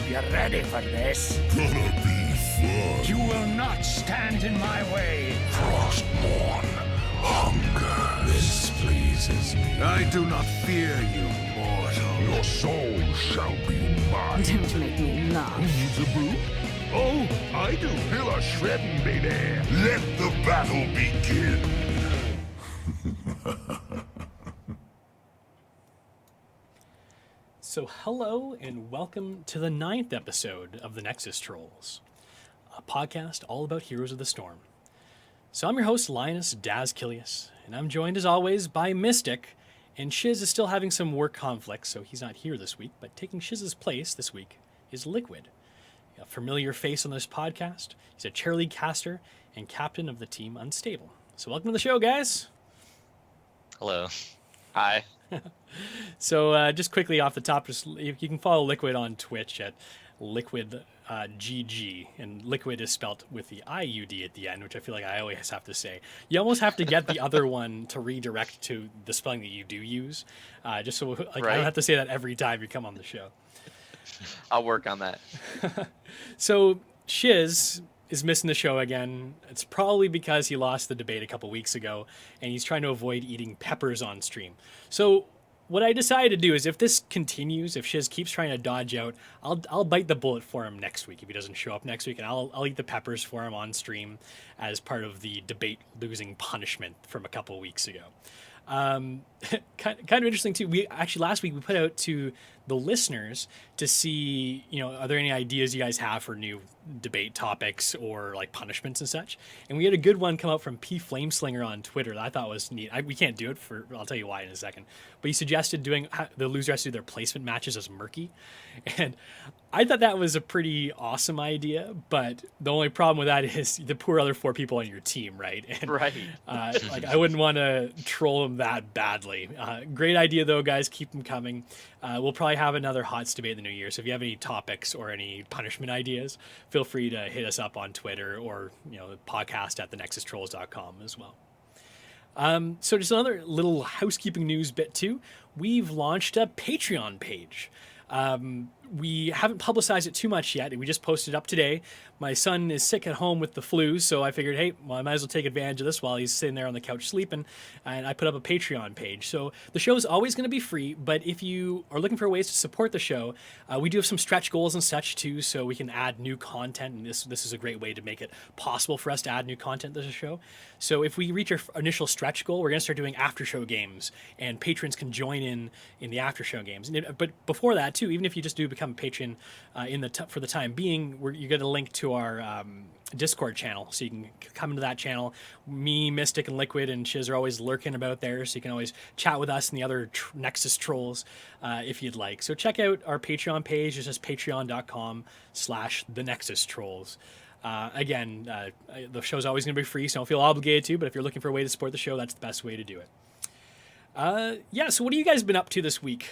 You ready for this? Gonna be fun. You will not stand in my way. Frostmourne, hunger. This pleases me. I do not fear you, mortal. Your soul shall be mine. Don't make me laugh. Needs a brew? Oh, I do. Feel a shredding, baby. Let the battle begin. So hello and welcome to the 9th episode of the Nexus Trolls, a podcast all about Heroes of the Storm. So I'm your host, Linus Dazkilius, and I'm joined as always by Mystic, and Shiz is still having some work conflicts, so he's not here this week, but taking Shiz's place this week is Liquid, a familiar face on this podcast. He's a chair league caster and captain of the team Unstable. So welcome to the show, guys. Hello. Hi. So just quickly off the top, just you can follow Liquid on Twitch at Liquid GG, and Liquid is spelt with the IUD at the end, which I feel like I always have to say. You almost have to get the other one to redirect to the spelling that you do use, just so like, I don't have to say that every time you come on the show. I'll work on that. So Shiz is missing the show again. It's probably because he lost the debate a couple weeks ago, and he's trying to avoid eating peppers on stream. So what I decided to do is, if this continues, if Shiz keeps trying to dodge out, I'll bite the bullet for him next week if he doesn't show up next week, and I'll eat the peppers for him on stream as part of the debate losing punishment from a couple weeks ago. Kind of interesting too. We actually last week we put out to the listeners to see, are there any ideas you guys have for new debate topics or like punishments and such? And we had a good one come out from P Flameslinger on Twitter that I thought was neat. We can't do it I'll tell you why in a second. But he suggested doing the loser has to do their placement matches as murky, and I thought that was a pretty awesome idea. But the only problem with that is the poor other 4 people on your team, right? And, Right. Like I wouldn't want to troll them that badly. Great idea though, guys. Keep them coming. We'll probably have another HOTS debate in the new year. So if you have any topics or any punishment ideas, feel free to hit us up on Twitter or the podcast at thenexustrolls.com as well. So just another little housekeeping news bit too. We've launched a Patreon page. We haven't publicized it too much yet. We just posted it up today. My son is sick at home with the flu, so I figured, hey, I might as well take advantage of this while he's sitting there on the couch sleeping, and I put up a Patreon page. So the show is always going to be free, but if you are looking for ways to support the show, we do have some stretch goals and such too, so we can add new content, and this is a great way to make it possible for us to add new content to the show. So if we reach our initial stretch goal, we're going to start doing after-show games, and patrons can join in the after-show games. But before that too, even if you just do become a patron for the time being, you get a link to our Discord channel, so you can come into that channel. Me, Mystic, and Liquid and Shiz are always lurking about there, so you can always chat with us and the other Nexus Trolls if you'd like. So check out our Patreon page. It's just patreon.com/thenexustrolls. Again, the show's always going to be free, so don't feel obligated to, but if you're looking for a way to support the show, that's the best way to do it. So what have you guys been up to this week?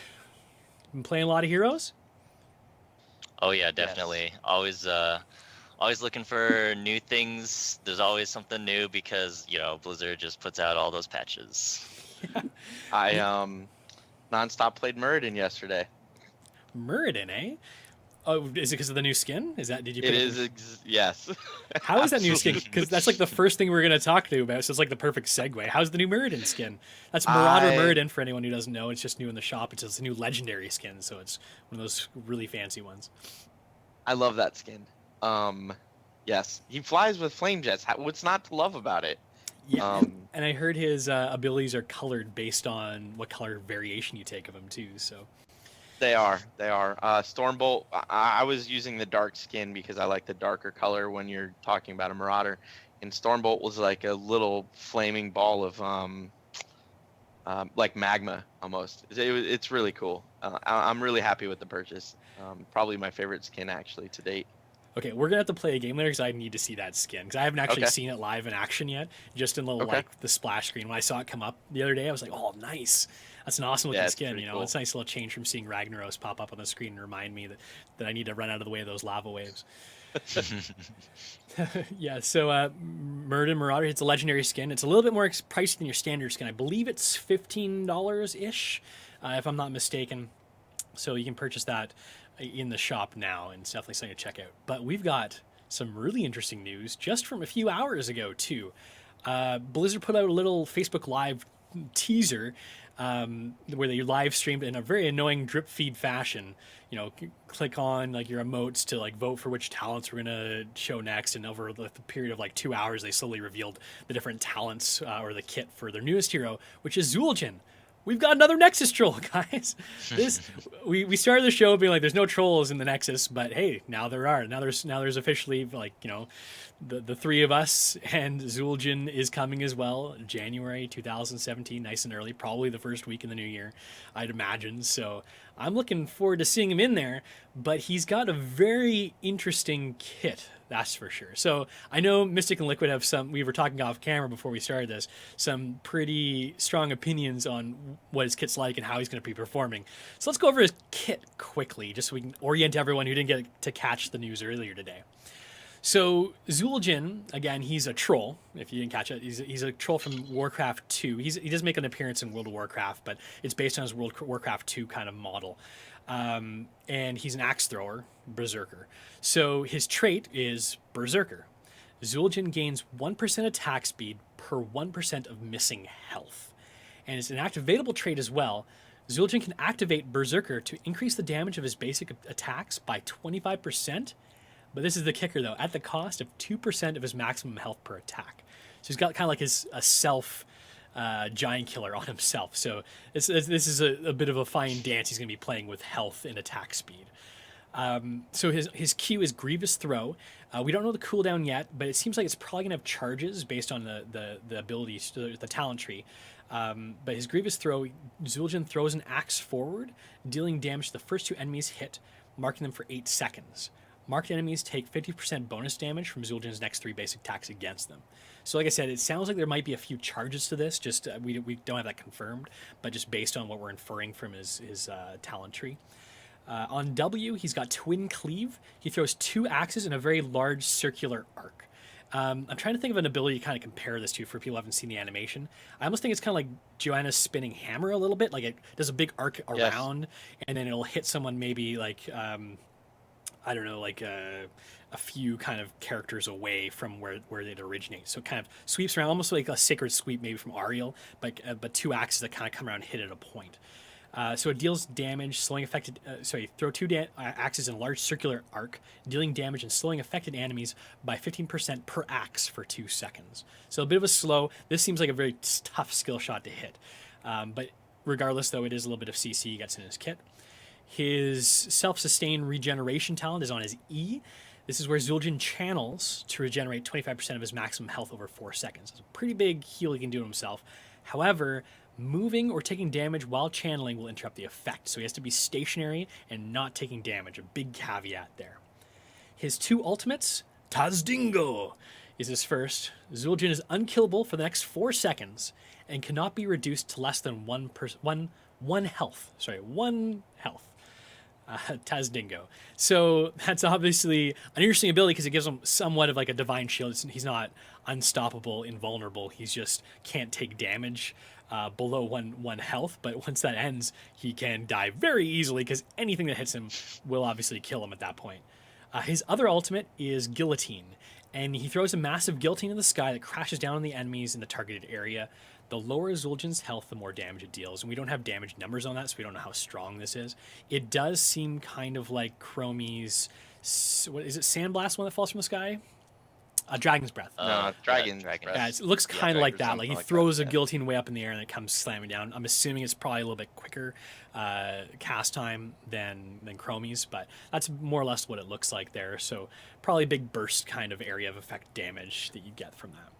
Been playing a lot of Heroes? Oh yeah, definitely. Yes. Always looking for new things. There's always something new because, Blizzard just puts out all those patches. Yeah. I nonstop played Muradin yesterday. Muradin, eh? Oh, is it because of the new skin? Did you? It is, yes. How is that new skin? Because that's like the first thing we're going to talk to you about, so it's like the perfect segue. How's the new Muradin skin? That's Marauder Muradin, for anyone who doesn't know. It's just new in the shop. It's just a new legendary skin, so it's one of those really fancy ones. I love that skin. Yes. He flies with flame jets. What's not to love about it? Yeah, and I heard his abilities are colored based on what color variation you take of him, too, so... They are. Stormbolt, I was using the dark skin because I like the darker color when you're talking about a Marauder. And Stormbolt was like a little flaming ball of, like magma almost. It's really cool. I'm really happy with the purchase. Probably my favorite skin actually to date. Okay, we're going to have to play a game later because I need to see that skin. Because I haven't actually seen it live in action yet. Just in the splash screen. When I saw it come up the other day, I was like, oh, nice. That's an awesome looking skin. Cool. It's a nice little change from seeing Ragnaros pop up on the screen and remind me that I need to run out of the way of those lava waves. Yeah, so Muradin Marauder, it's a legendary skin. It's a little bit more pricey than your standard skin. I believe it's $15-ish, if I'm not mistaken. So you can purchase that in the shop now, and it's definitely something to check out. But we've got some really interesting news just from a few hours ago too. Blizzard put out a little Facebook Live teaser where they live streamed in a very annoying drip feed fashion. You know, click on like your emotes to like vote for which talents we're gonna show next, and over the period of like 2 hours, they slowly revealed the different talents or the kit for their newest hero, which is Zul'jin. We've got another Nexus troll, guys. We started the show being like, "There's no trolls in the Nexus," but hey, now there are. Now there's officially like the three of us, and Zul'jin is coming as well. January 2017, nice and early, probably the first week in the new year, I'd imagine. So I'm looking forward to seeing him in there. But he's got a very interesting kit, that's for sure. So I know Mystic and Liquid have some, we were talking off camera before we started this, some pretty strong opinions on what his kit's like and how he's going to be performing. So let's go over his kit quickly, just so we can orient everyone who didn't get to catch the news earlier today. So Zul'jin, again, he's a troll. If you didn't catch it, he's a troll from Warcraft 2. He does make an appearance in World of Warcraft, but it's based on his Warcraft 2 kind of model. And he's an axe thrower, berserker. So his trait is berserker. Zul'jin gains 1% attack speed per 1% of missing health. And it's an activatable trait as well. Zul'jin can activate berserker to increase the damage of his basic attacks by 25%. But this is the kicker, though, at the cost of 2% of his maximum health per attack. So he's got kind of like a self giant killer on himself. So this is a bit of a fine dance he's going to be playing with health and attack speed. So his Q is Grievous Throw. We don't know the cooldown yet, but it seems like it's probably going to have charges based on the abilities, the talent tree. But his Grievous Throw, Zul'jin throws an axe forward, dealing damage to the first two enemies hit, marking them for 8 seconds. Marked enemies take 50% bonus damage from Zul'jin's next 3 basic attacks against them. So like I said, it sounds like there might be a few charges to this, just we don't have that confirmed, but just based on what we're inferring from his talent tree. On W, he's got Twin Cleave. He throws 2 axes in a very large circular arc. I'm trying to think of an ability to kind of compare this to for people who haven't seen the animation. I almost think it's kind of like Joanna's spinning hammer a little bit, like it does a big arc around, and then it'll hit someone maybe like... I don't know, like a few kind of characters away from where it originates. So it kind of sweeps around, almost like a sacred sweep maybe from Ariel, but 2 axes that kind of come around and hit at a point. So it deals damage, slowing affected... throw 2 axes in a large circular arc, dealing damage and slowing affected enemies by 15% per axe for 2 seconds. So a bit of a slow. This seems like a very tough skill shot to hit. But regardless, though, it is a little bit of CC he gets in his kit. His self-sustained regeneration talent is on his E. This is where Zul'jin channels to regenerate 25% of his maximum health over 4 seconds. It's a pretty big heal he can do himself. However, moving or taking damage while channeling will interrupt the effect, so he has to be stationary and not taking damage. A big caveat there. His 2 ultimates, Tazdingo, is his first. Zul'jin is unkillable for the next 4 seconds and cannot be reduced to less than 1 health. Tazdingo. So that's obviously an interesting ability because it gives him somewhat of like a divine shield. He's not unstoppable, invulnerable. He just can't take damage below one health. But once that ends, he can die very easily because anything that hits him will obviously kill him at that point. His other ultimate is Guillotine, and he throws a massive guillotine in the sky that crashes down on the enemies in the targeted area. The lower Zul'jin's health, the more damage it deals. And we don't have damage numbers on that, so we don't know how strong this is. It does seem kind of like Chromie's... What is it, Sandblast, one that falls from the sky? Dragon's Breath. No, Dragon's Breath. Yeah, it looks kind of like that. Like he throws a that, guillotine way up in the air and it comes slamming down. I'm assuming it's probably a little bit quicker cast time than Chromie's, but that's more or less what it looks like there. So probably a big burst kind of area of effect damage that you get from that.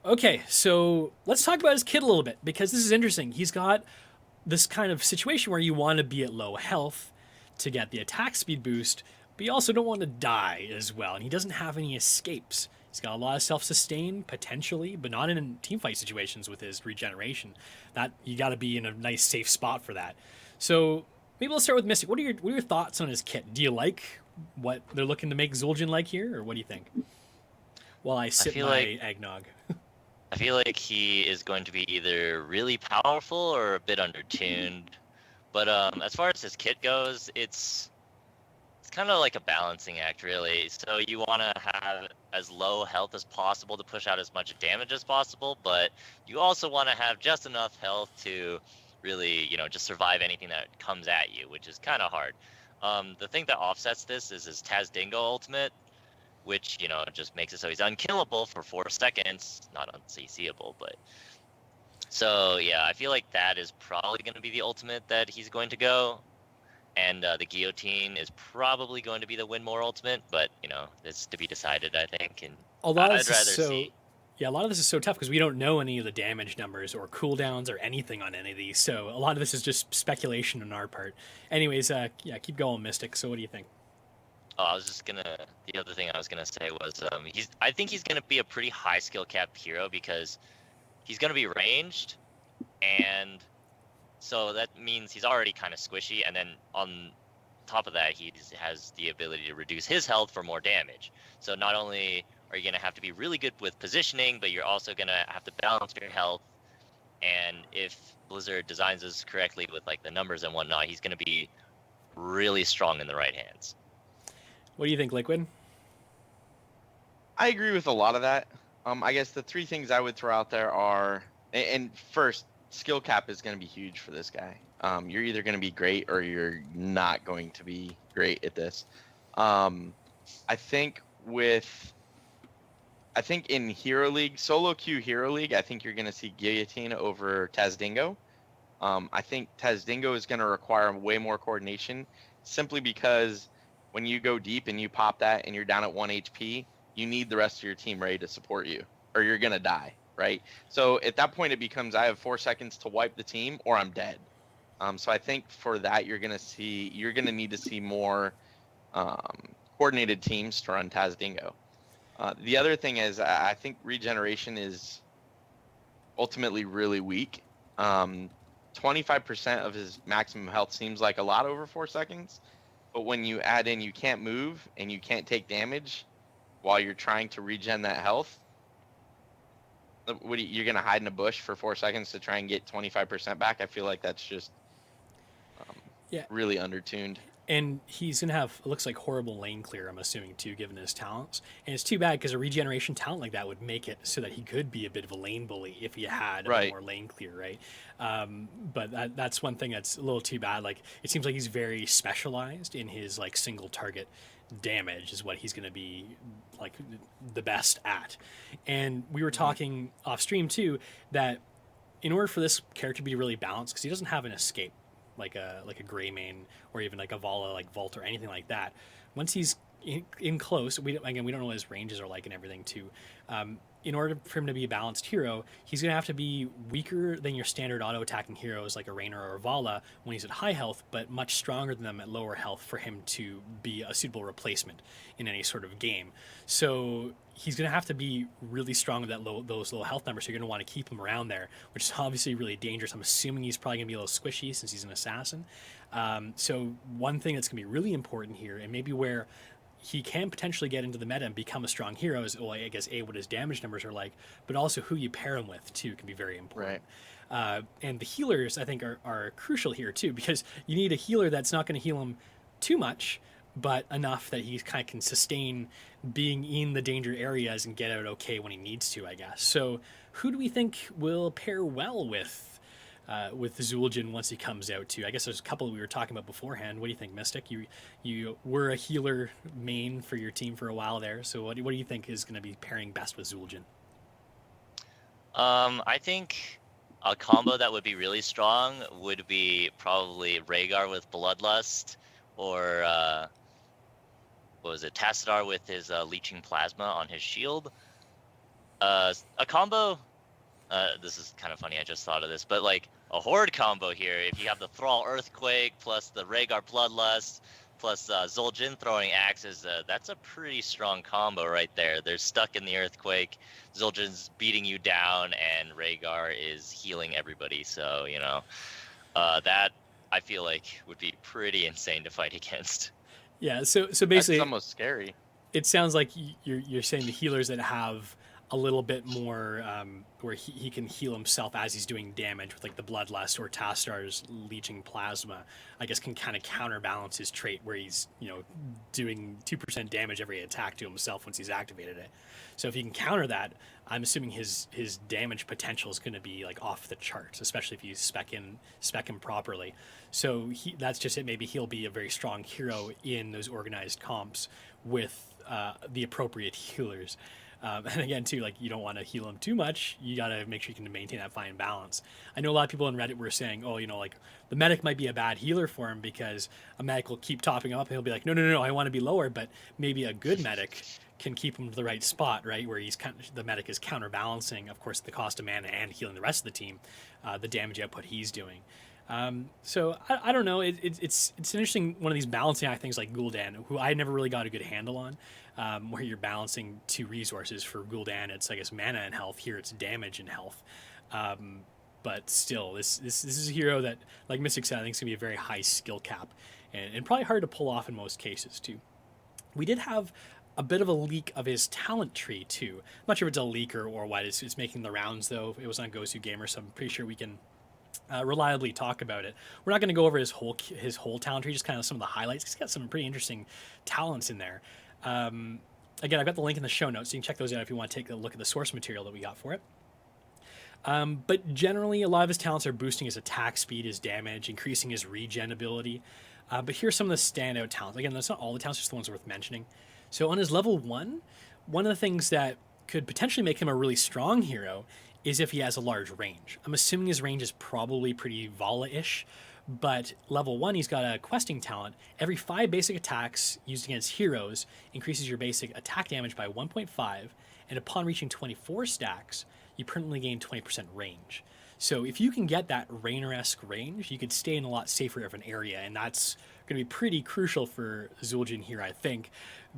Okay, so let's talk about his kit a little bit, because this is interesting. He's got this kind of situation where you want to be at low health to get the attack speed boost, but you also don't want to die as well, and he doesn't have any escapes. He's got a lot of self-sustain, potentially, but not in teamfight situations with his regeneration. That you got to be in a nice, safe spot for that. So maybe let's start with Mystic. What are your thoughts on his kit? Do you like what they're looking to make Zul'jin like here, or what do you think? While I sip my eggnog. I feel like he is going to be either really powerful or a bit undertuned, But as far as his kit goes, it's kind of like a balancing act, really. So you want to have as low health as possible to push out as much damage as possible, but you also want to have just enough health to really, just survive anything that comes at you, which is kind of hard. The thing that offsets this is his Tazdingo ultimate, which, just makes it so he's unkillable for 4 seconds. Not unCCable, but... So, yeah, I feel like that is probably going to be the ultimate that he's going to go. And the guillotine is probably going to be the Winmore ultimate, but it's to be decided, I think. And A lot of I'd this rather is so see. yeah, a lot of this is so tough because we don't know any of the damage numbers or cooldowns or anything on any of these. So a lot of this is just speculation on our part. Anyways, yeah, keep going, Mystic. So what do you think? Oh, I was just gonna. The other thing I was gonna say was, I think he's gonna be a pretty high skill cap hero because he's gonna be ranged, and so that means he's already kind of squishy, and then on top of that, he has the ability to reduce his health for more damage. So not only are you going to have to be really good with positioning, but you're also going to have to balance your health. And if Blizzard designs this correctly with like the numbers and whatnot, he's going to be really strong in the right hands. What do you think, Liquid? I agree with a lot of that. I guess the 3 things I would throw out there are, and first, skill cap is going to be huge for this guy. You're either going to be great or you're not going to be great at this. I think in Hero League, solo queue Hero League, I think you're going to see Guillotine over Tazdingo. I think Tazdingo is going to require way more coordination simply because when you go deep and you pop that and you're down at 1 HP, you need the rest of your team ready to support you or you're going to die, right? So at that point, it becomes I have 4 seconds to wipe the team or I'm dead. So I think for that, you're going to need to see more coordinated teams to run Tazdingo. The other thing is I think regeneration is ultimately really weak. 25% of his maximum health seems like a lot over 4 seconds, but when you add in you can't move and you can't take damage while you're trying to regen that health, you're going to hide in a bush for 4 seconds to try and get 25% back? I feel like that's just really undertuned. And he's going to have, it looks like, horrible lane clear, I'm assuming, too, given his talents. And it's too bad because a regeneration talent like that would make it so that he could be a bit of a lane bully if he had a bit more lane clear, right? But that's one thing that's a little too bad. Like, it seems like he's very specialized in his, like, single target damage is what he's going to be, like, the best at. And we were talking off stream, too, that in order for this character to be really balanced, because he doesn't have an escape, like a Greymane or even like a Vala, like Vault or anything like that. Once he's in close, we don't know what his ranges are like and everything too. In order for him to be a balanced hero, he's gonna have to be weaker than your standard auto attacking heroes like a Raynor or a Vala when he's at high health, but much stronger than them at lower health for him to be a suitable replacement in any sort of game. So he's going to have to be really strong with those low health numbers. So you're going to want to keep him around there, which is obviously really dangerous. I'm assuming he's probably going to be a little squishy since he's an assassin. So one thing that's going to be really important here, and maybe where he can potentially get into the meta and become a strong hero, is, well, I guess, what his damage numbers are like, but also who you pair him with, too, can be very important. Right. And the healers, I think, are crucial here, too, because you need a healer that's not going to heal him too much, but enough that he kind of can sustain being in the danger areas and get out okay when he needs to, I guess. So who do we think will pair well with Zul'jin once he comes out too? I guess there's a couple we were talking about beforehand. What do you think, Mystic? You were a healer main for your team for a while there. So what do you think is going to be pairing best with Zul'jin? I think a combo that would be really strong would be probably Rhaegar with Bloodlust, or what was it, Tassadar with his leeching plasma on his shield. A combo, this is kind of funny, I just thought of this, but like a horde combo here, if you have the Thrall Earthquake plus the Rhaegar Bloodlust plus Zul'jin throwing axes, that's a pretty strong combo right there. They're stuck in the Earthquake, Zul'jin's beating you down, and Rhaegar is healing everybody, so, that I feel like would be pretty insane to fight against. Yeah, so basically, that's almost scary. It sounds like you're saying the healers that have a little bit more where he can heal himself as he's doing damage with like the Bloodlust or Tastar's Leeching Plasma, I guess can kind of counterbalance his trait where he's, doing 2% damage every attack to himself once he's activated it. So if you can counter that, I'm assuming his damage potential is going to be like off the charts, especially if you spec him properly. So that's just it. Maybe he'll be a very strong hero in those organized comps with the appropriate healers. And again, too, like you don't want to heal him too much. You got to make sure you can maintain that fine balance. I know a lot of people on Reddit were saying, oh, like the medic might be a bad healer for him because a medic will keep topping up and he'll be like, no, I want to be lower. But maybe a good medic can keep him to the right spot, right? Where the medic is counterbalancing, of course, the cost of mana and healing the rest of the team, the damage output he's doing. So I don't know. It's an interesting one of these balancing act things like Gul'dan, who I never really got a good handle on, where you're balancing two resources. For Gul'dan, it's I guess mana and health. Here, it's damage and health. But still, this is a hero that, like Mystic said, I think is gonna be a very high skill cap, and probably hard to pull off in most cases too. We did have a bit of a leak of his talent tree too. I'm not sure if it's a leak or what. It's making the rounds though. It was on Gosu Gamer, so I'm pretty sure we can reliably talk about it. We're not going to go over his whole talent tree, just kind of some of the highlights. He's got some pretty interesting talents in there. Again, I've got the link in the show notes, so you can check those out if you want to take a look at the source material that we got for it. But generally, a lot of his talents are boosting his attack speed, his damage, increasing his regen ability. But here's some of the standout talents. Again, that's not all the talents, just the ones worth mentioning. So on his level 1, one of the things that could potentially make him a really strong hero is if he has a large range. I'm assuming his range is probably pretty Vala-ish, but level 1, he's got a questing talent. Every 5 basic attacks used against heroes increases your basic attack damage by 1.5, and upon reaching 24 stacks, you permanently gain 20% range. So if you can get that Raynor-esque range, you could stay in a lot safer of an area, and that's going to be pretty crucial for Zul'jin here, I think,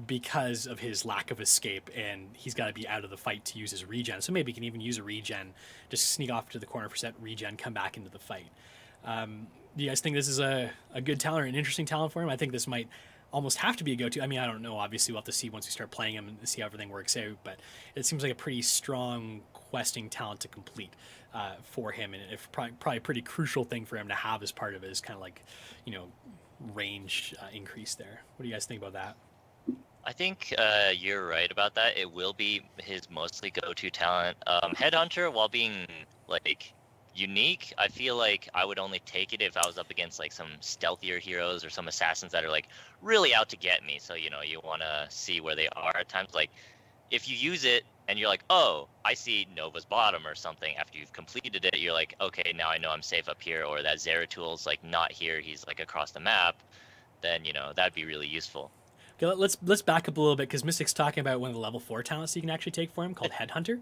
because of his lack of escape, and he's got to be out of the fight to use his regen. So maybe he can even use a regen, just sneak off to the corner for set regen, come back into the fight. Do you guys think this is a good talent or an interesting talent for him? I think this might almost have to be a go-to. I mean, I don't know. Obviously, we'll have to see once we start playing him and see how everything works out, but it seems like a pretty strong questing talent to complete for him, and it's probably a pretty crucial thing for him to have as part of his kind of like, range increase there. What do you guys think about that? I think you're right about that. It will be his mostly go-to talent. Headhunter, while being like unique, I feel like I would only take it if I was up against like some stealthier heroes or some assassins that are like really out to get me. So you want to see where they are at times. Like if you use it and you're like, oh, I see Nova's bottom or something. After you've completed it, you're like, okay, now I know I'm safe up here. Or that Zeratul like not here, he's like across the map. Then that'd be really useful. Okay, let's back up a little bit because Mystic's talking about one of the level 4 talents you can actually take for him called Headhunter.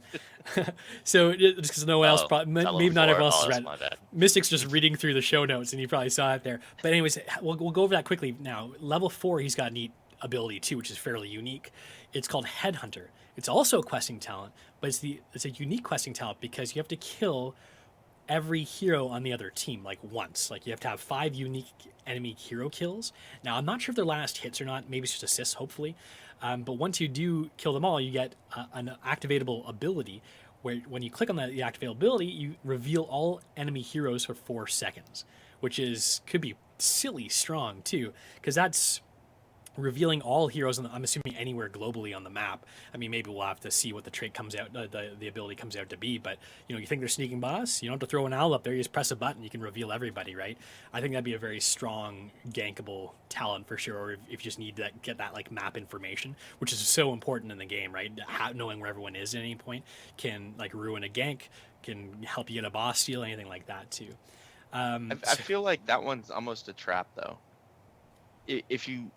So just because no one else, maybe not everyone else has read. Mystic's just reading through the show notes and you probably saw it there. But anyways, we'll go over that quickly now. Level 4, he's got a neat ability too, which is fairly unique. It's called Headhunter. It's also a questing talent, but it's a unique questing talent because you have to kill every hero on the other team like once. Like you have to have 5 unique enemy hero kills. Now I'm not sure if they're last hits or not. Maybe it's just assists, hopefully. But once you do kill them all, you get an activatable ability where when you click on the activatable ability, you reveal all enemy heroes for 4 seconds, which could be silly strong too, because that's revealing all heroes, I'm assuming anywhere globally on the map. I mean, maybe we'll have to see what the trait comes out, the ability comes out to be. But you think they're sneaking by us? You don't have to throw an owl up there. You just press a button, you can reveal everybody, right? I think that'd be a very strong gankable talent for sure. Or if you just need to get that like map information, which is so important in the game, right? Knowing where everyone is at any point can like ruin a gank, can help you get a boss steal, anything like that too. I feel like that one's almost a trap though. If you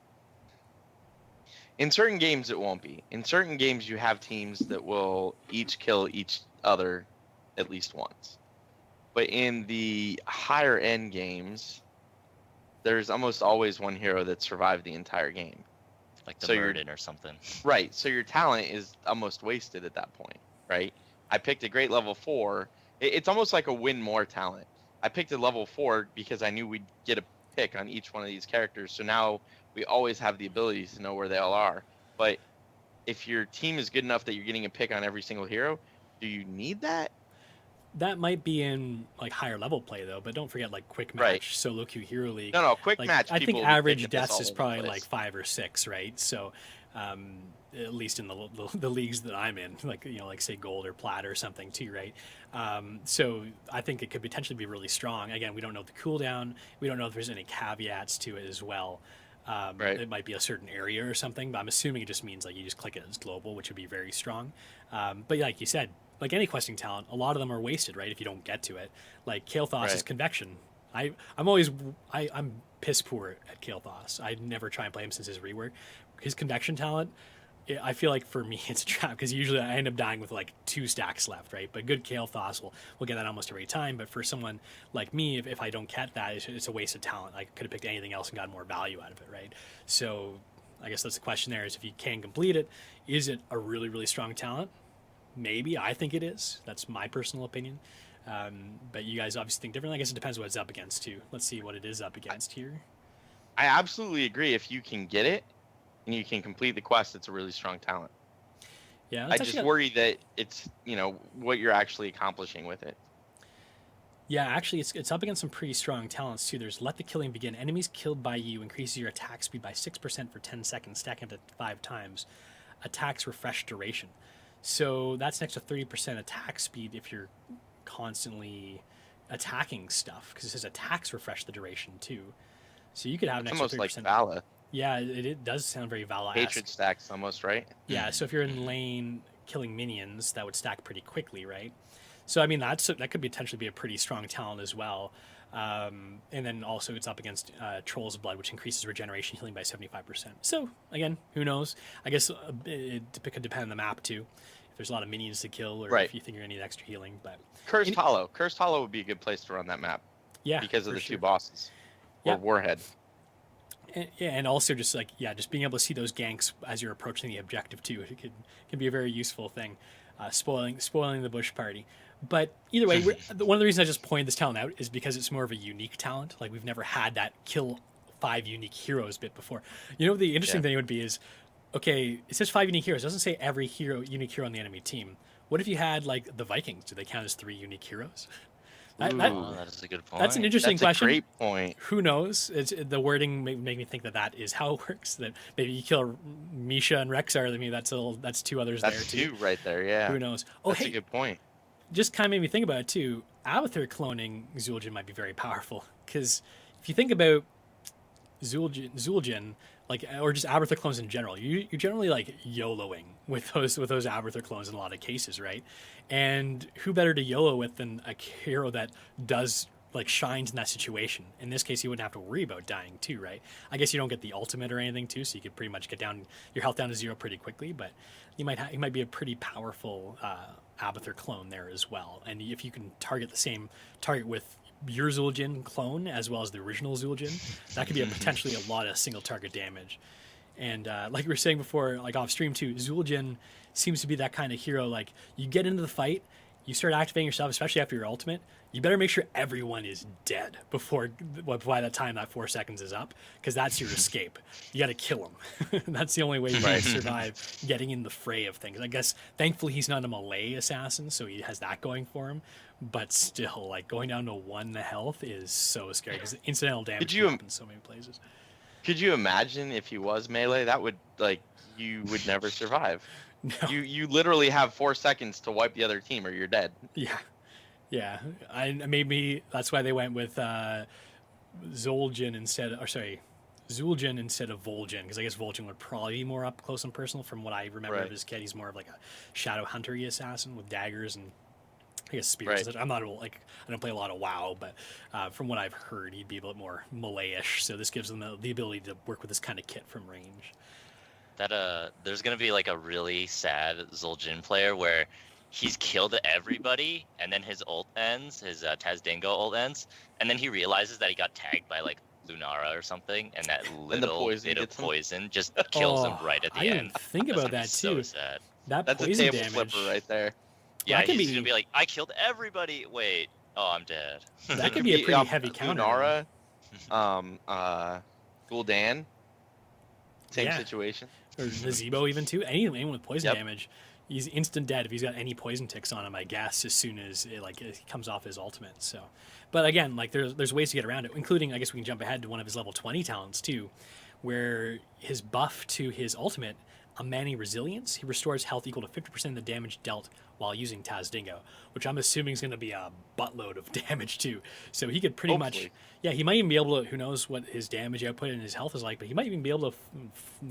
In certain games, it won't be. In certain games, you have teams that will each kill each other at least once. But in the higher end games, there's almost always one hero that survived the entire game. Like the Murden or something. Right. So your talent is almost wasted at that point, right? I picked a great level 4. It's almost like a win more talent. I picked a level 4 because I knew we'd get a pick on each one of these characters. So now we always have the ability to know where they all are. But if your team is good enough that you're getting a pick on every single hero, do you need that? That might be in like higher level play though, but don't forget like quick match, Right. solo queue, hero league. No, quick Like match. I people think will be average picking this deaths all is over the probably place. like 5 or 6, right? So, at least in the leagues that I'm in, like like say gold or plat or something too, right? So I think it could potentially be really strong. Again, we don't know the cooldown. We don't know if there's any caveats to it as well. Right. It might be a certain area or something, but I'm assuming it just means like you just click it as global, which would be very strong. But like you said, like any questing talent, a lot of them are wasted, right? If you don't get to it, like Kael'thas is Right. convection. I'm piss poor at Kael'thas. I never try and play him since his rework. His convection talent, I feel like for me it's a trap because usually I end up dying with like 2 stacks left, right? But good Kael'thas will get that almost every time. But for someone like me, if I don't get that, it's a waste of talent. I could have picked anything else and gotten more value out of it, right? So I guess that's the question there is if you can complete it, is it a really, really strong talent? Maybe. I think it is. That's my personal opinion. But you guys obviously think differently. I guess it depends what it's up against too. Let's see what it is up against here. I absolutely agree. If you can get it and you can complete the quest, it's a really strong talent. Yeah, I just worry that it's what you're actually accomplishing with it. Yeah, actually, it's up against some pretty strong talents too. There's let the killing begin. Enemies killed by you increases your attack speed by 6% for 10 seconds, stacking up to 5 times. Attacks refresh duration. So that's next to 30% attack speed if you're constantly attacking stuff, because it says attacks refresh the duration too. So you could have It's an almost extra 30%. like Vala. Yeah, it does sound very Vala-esque. Hatred stacks almost, right? Yeah, so if you're in lane killing minions, that would stack pretty quickly, right? So I mean that could potentially be a pretty strong talent as well. And then also it's up against Troll's Blood, which increases regeneration healing by 75%. So again, who knows? I guess it could depend on the map too. If there's a lot of minions to kill, or Right. if you think you're gonna need extra healing. But Cursed Hollow. Cursed Hollow would be a good place to run that map yeah, because of for the sure. 2 bosses. Or Yeah. Warhead. And also just just being able to see those ganks as you're approaching the objective too. It can be a very useful thing, spoiling the bush party. But either way, one of the reasons I just pointed this talent out is because it's more of a unique talent. Like we've never had that kill 5 unique heroes bit before. The interesting thing would be is, okay, it says 5 unique heroes. It doesn't say every unique hero on the enemy team. What if you had like the Vikings? Do they count as 3 unique heroes? Oh, that is a good point. That's an interesting That's question. a great point. Who knows? The wording make me think that is how it works. That maybe you kill Misha and Rexar. I mean, that's 2 others That's there too. 2 right there, yeah. Who knows? Oh, That's hey, a good point. just kind of made me think about it too. Abathur cloning Zul'jin might be very powerful because if you think about Zul'jin, or just Abathur clones in general, you're generally like YOLOing with those Abathur clones in a lot of cases, right? And who better to YOLO with than a hero that does shines in that situation? In this case, you wouldn't have to worry about dying too, right? I guess you don't get the ultimate or anything too, so you could pretty much get your health down to 0 pretty quickly. But you might be a pretty powerful Abathur clone there as well. And if you can target the same target with your Zul'jin clone as well as the original Zul'jin, that could be potentially a lot of single target damage. And like we were saying before, like off stream too, Zul'jin seems to be that kind of hero. Like you get into the fight, you start activating yourself, especially after your ultimate. You better make sure everyone is dead by the time that 4 seconds is up, because that's your escape. You got to kill them. That's the only way you can survive getting in the fray of things. I guess thankfully he's not a melee assassin, so he has that going for him. But still, going down to 1 health is so scary because incidental damage can happen in so many places. Could you imagine if he was melee? That would you would never survive. No. You literally have 4 seconds to wipe the other team or you're dead. Yeah. Maybe that's why they went with Zul'jin instead of Vol'jin, because I guess Vol'jin would probably be more up close and personal. From what I remember of his kit, he's more of like a shadow hunter-y assassin with daggers and I guess spears. Right. I'm not I don't play a lot of WoW, but from what I've heard, he'd be a bit more melee-ish. So this gives them the ability to work with this kind of kit from range. There's gonna be a really sad Zul'jin player where he's killed everybody and then his ult ends, his Tazdingo ult ends, and then he realizes that he got tagged by Lunara or something, and that little bit of poison just kills him right at the I end. didn't think about that So too. sad. That's a poison table damage. flipper right there. Yeah, That could he's be- gonna be like, I killed everybody. Wait, oh, I'm dead. That could be a pretty heavy counter. Lunara, Gul'dan, same Yeah. situation. or Nazebo even too. Anyone with poison Yep. damage, he's instant dead if he's got any poison ticks on him, I guess, as soon as it comes off his ultimate. So, but again, like there's ways to get around it, including, I guess we can jump ahead to one of his level 20 talents too, where his buff to his ultimate, Amani Resilience, he restores health equal to 50% of the damage dealt while using Taz Dingo, which I'm assuming is going to be a buttload of damage too. So he could pretty much, Hopefully. yeah, he might even be able to, who knows what his damage output and his health is like, but he might even be able to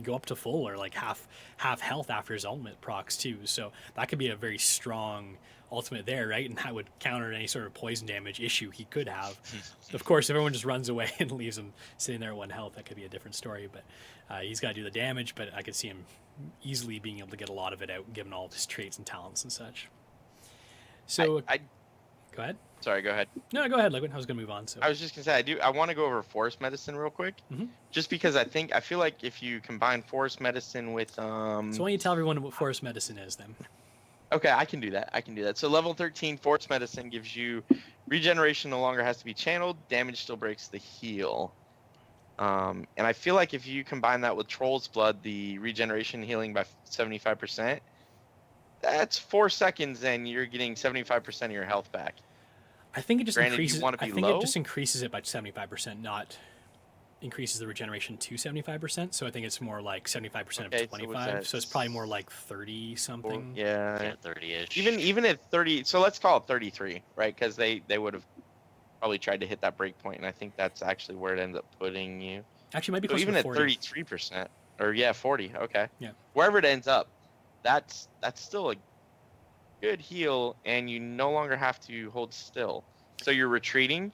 go up to full or like half health after his ultimate procs too. So that could be a very strong ultimate there, right? And that would counter any sort of poison damage issue he could have. Of course, if everyone just runs away and leaves him sitting there at 1 health, that could be a different story. But he's got to do the damage, but I could see him easily being able to get a lot of it out, given all of his traits and talents and such. So, I go ahead. sorry, go ahead. No, go ahead, Ludwig. I was going to move on. So I was just gonna say I want to go over forest medicine real quick, Mhm. just because I feel like if you combine forest medicine with So why don't you tell everyone what forest medicine is then? Okay, I can do that. So level 13 forest medicine gives you regeneration no longer has to be channeled. Damage still breaks the heal. And I feel like if you combine that with Troll's Blood, the regeneration healing by 75%, that's 4 seconds and you're getting 75% of your health back. I think it just Granted, you increases. wanna I be think low? it just increases it by 75%, not increases the regeneration to 75%. So I think it's more like 75% Okay, of so 25. what's So, that? it's probably more like 30 something. Yeah. 30-ish. Even at 30, so let's call it 33, right? Because they would have probably tried to hit that break point, and I think that's actually where it ends up putting you. Actually, it might be So closer even to at 40. 33%, or yeah, 40. Okay. Yeah. Wherever it ends up, that's still a good heal, and you no longer have to hold still. So you're retreating.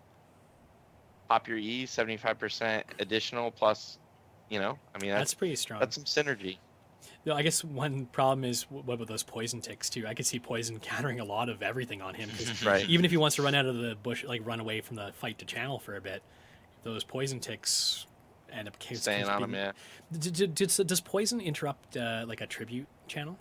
Pop your E, 75% additional plus. I mean That's pretty strong. that's some synergy. No, I guess one problem is what about those poison ticks too? I could see poison countering a lot of everything on him. 'Cause Right. even if he wants to run out of the bush, like run away from the fight to channel for a bit, those poison ticks end up Staying on him, yeah. Does poison interrupt like a tribute channel?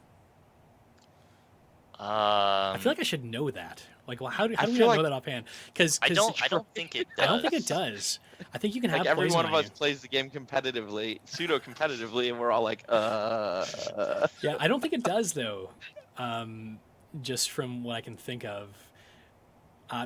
I feel like I should know that. Like, well, how do we feel not know like- that offhand? Because I don't think it does. I don't think it does. I think you can have Like every poison one of on us you. plays the game competitively, pseudo competitively, and we're all like, Yeah, I don't think it does though. Just from what I can think of,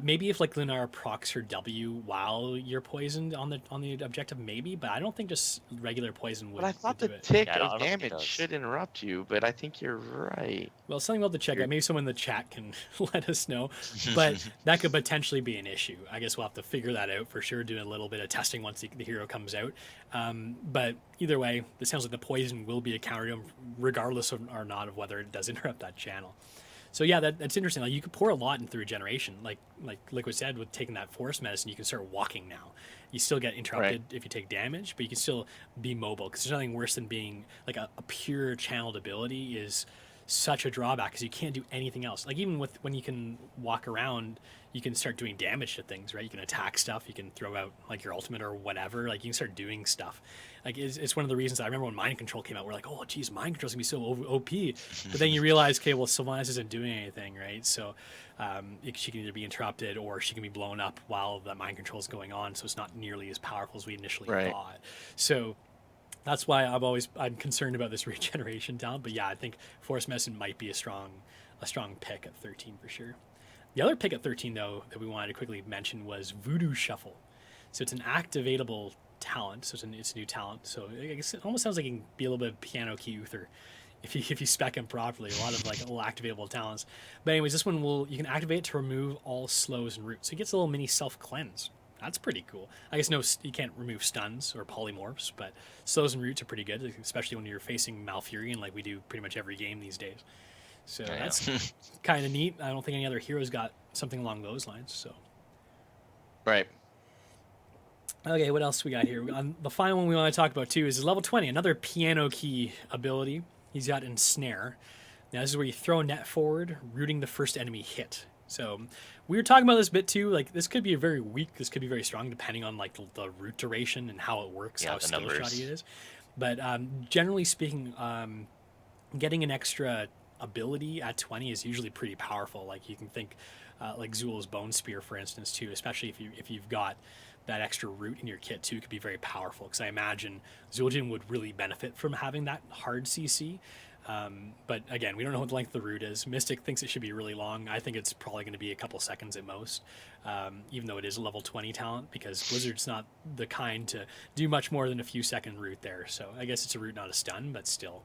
maybe if like Lunar procs her W while you're poisoned on the objective, maybe. But I don't think just regular poison would. But I thought would the do it. tick Yeah, I don't of think it damage does. should interrupt you, but I think you're right. Well, something we'll have to check out. Maybe someone in the chat can let us know. But that could potentially be an issue. I guess we'll have to figure that out for sure. Do a little bit of testing once the hero comes out. But either way, it sounds like the poison will be a counter to him, regardless of or not of whether it does interrupt that channel. So yeah, that's interesting. Like you could pour a lot into regeneration. Like Liquid said, with taking that forest medicine, you can start walking now. You still get interrupted if you take damage, but you can still be mobile. Because there's nothing worse than being like a pure channeled ability is such a drawback because you can't do anything else. Like even with when you can walk around, you can start doing damage to things, right? You can attack stuff, you can throw out like your ultimate or whatever. Like you can start doing stuff. Like it's one of the reasons I remember when mind control came out, we're like, oh geez, mind control's gonna be so OP. But then you realize, okay, well Sylvanas isn't doing anything, right? So she can either be interrupted or she can be blown up while the mind control is going on. So it's not nearly as powerful as we initially thought. So that's why I'm concerned about this regeneration talent. But yeah, I think Forest Medicine might be a strong pick at 13 for sure. The other pick at 13 though that we wanted to quickly mention was Voodoo Shuffle. So it's an activatable talent. So it's a new talent. So I guess it almost sounds like it can be a little bit of piano key Uther if you spec him properly. A lot of like little activatable talents. But anyways, this one you can activate it to remove all slows and roots. So it gets a little mini self cleanse. That's pretty cool. I guess you can't remove stuns or polymorphs, but slows and roots are pretty good, especially when you're facing Malfurion like we do pretty much every game these days. So that's kind of neat. I don't think any other heroes got something along those lines. So Right. okay, what else we got here? The final one we want to talk about too is level 20, another piano key ability. He's got Ensnare. Now this is where you throw a net forward, rooting the first enemy hit. So we were talking about this bit too. Like this could be very weak. This could be very strong, depending on like the root duration and how it works, how skill shotty it is. But generally speaking, getting an extra ability at 20 is usually pretty powerful. Like you can think like Zul's Bone Spear, for instance, too. Especially if you've got that extra root in your kit too could be very powerful, because I imagine Zul'jin would really benefit from having that hard CC. But again, we don't know what the length of the route is. Mystic thinks it should be really long. I think it's probably going to be a couple seconds at most, even though it is a level 20 talent, because Blizzard's not the kind to do much more than a few second route there. So I guess it's a route, not a stun, but still.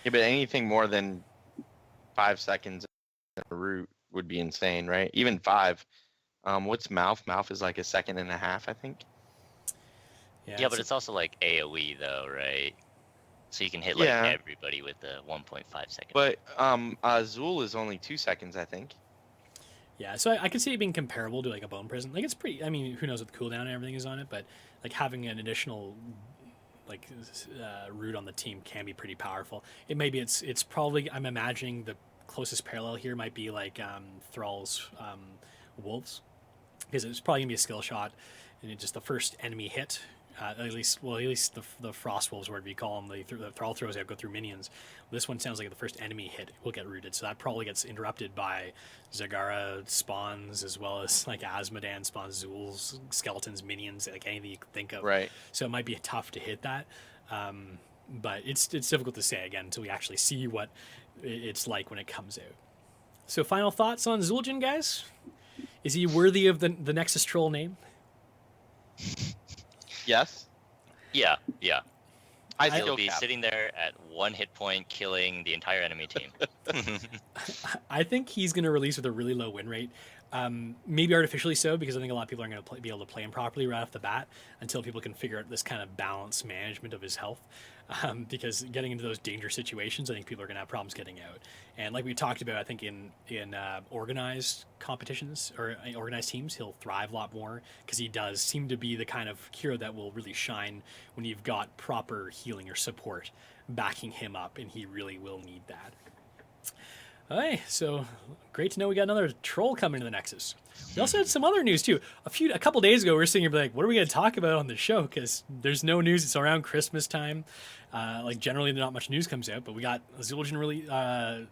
Yeah, but anything more than 5 seconds in a route would be insane, right? Even 5. What's Mouth? Mouth is like a second and a half, I think. Yeah, but it's also like AoE though, right? So you can hit like everybody with the 1.5 second. But Zul is only 2 seconds, I think. Yeah, so I could see it being comparable to like a Bone Prison. Like it's pretty. I mean, who knows what the cooldown and everything is on it, but like having an additional like root on the team can be pretty powerful. It maybe it's probably, I'm imagining the closest parallel here might be like Thrall's Wolves, because it's probably gonna be a skill shot, and it just the first enemy hit. At least the Frost Wolves, whatever you call them, the Thrall throws out go through minions. This one sounds like the first enemy hit will get rooted, so that probably gets interrupted by Zagara spawns, as well as like Azmodan spawns, Zul's, skeletons, minions, like anything you could think of. Right. So it might be tough to hit that, but it's difficult to say again until we actually see what it's like when it comes out. So final thoughts on Zul'jin, guys? Is he worthy of the Nexus Troll name? Yes. Yeah. He'll be cap. sitting there at 1 hit point, killing the entire enemy team. I think he's going to release with a really low win rate. Maybe artificially so, because I think a lot of people aren't going to be able to play him properly right off the bat until people can figure out this kind of balance management of his health. Because getting into those danger situations, I think people are going to have problems getting out. And like we talked about, I think in organized competitions or organized teams, he'll thrive a lot more, because he does seem to be the kind of hero that will really shine when you've got proper healing or support backing him up, and he really will need that. Alright, so great to know we got another troll coming to the Nexus. We also had some other news too. A couple days ago, we were sitting here like, what are we going to talk about on the show? Because there's no news. It's around Christmas time. Like generally, not much news comes out, but we got a Zul'jin really a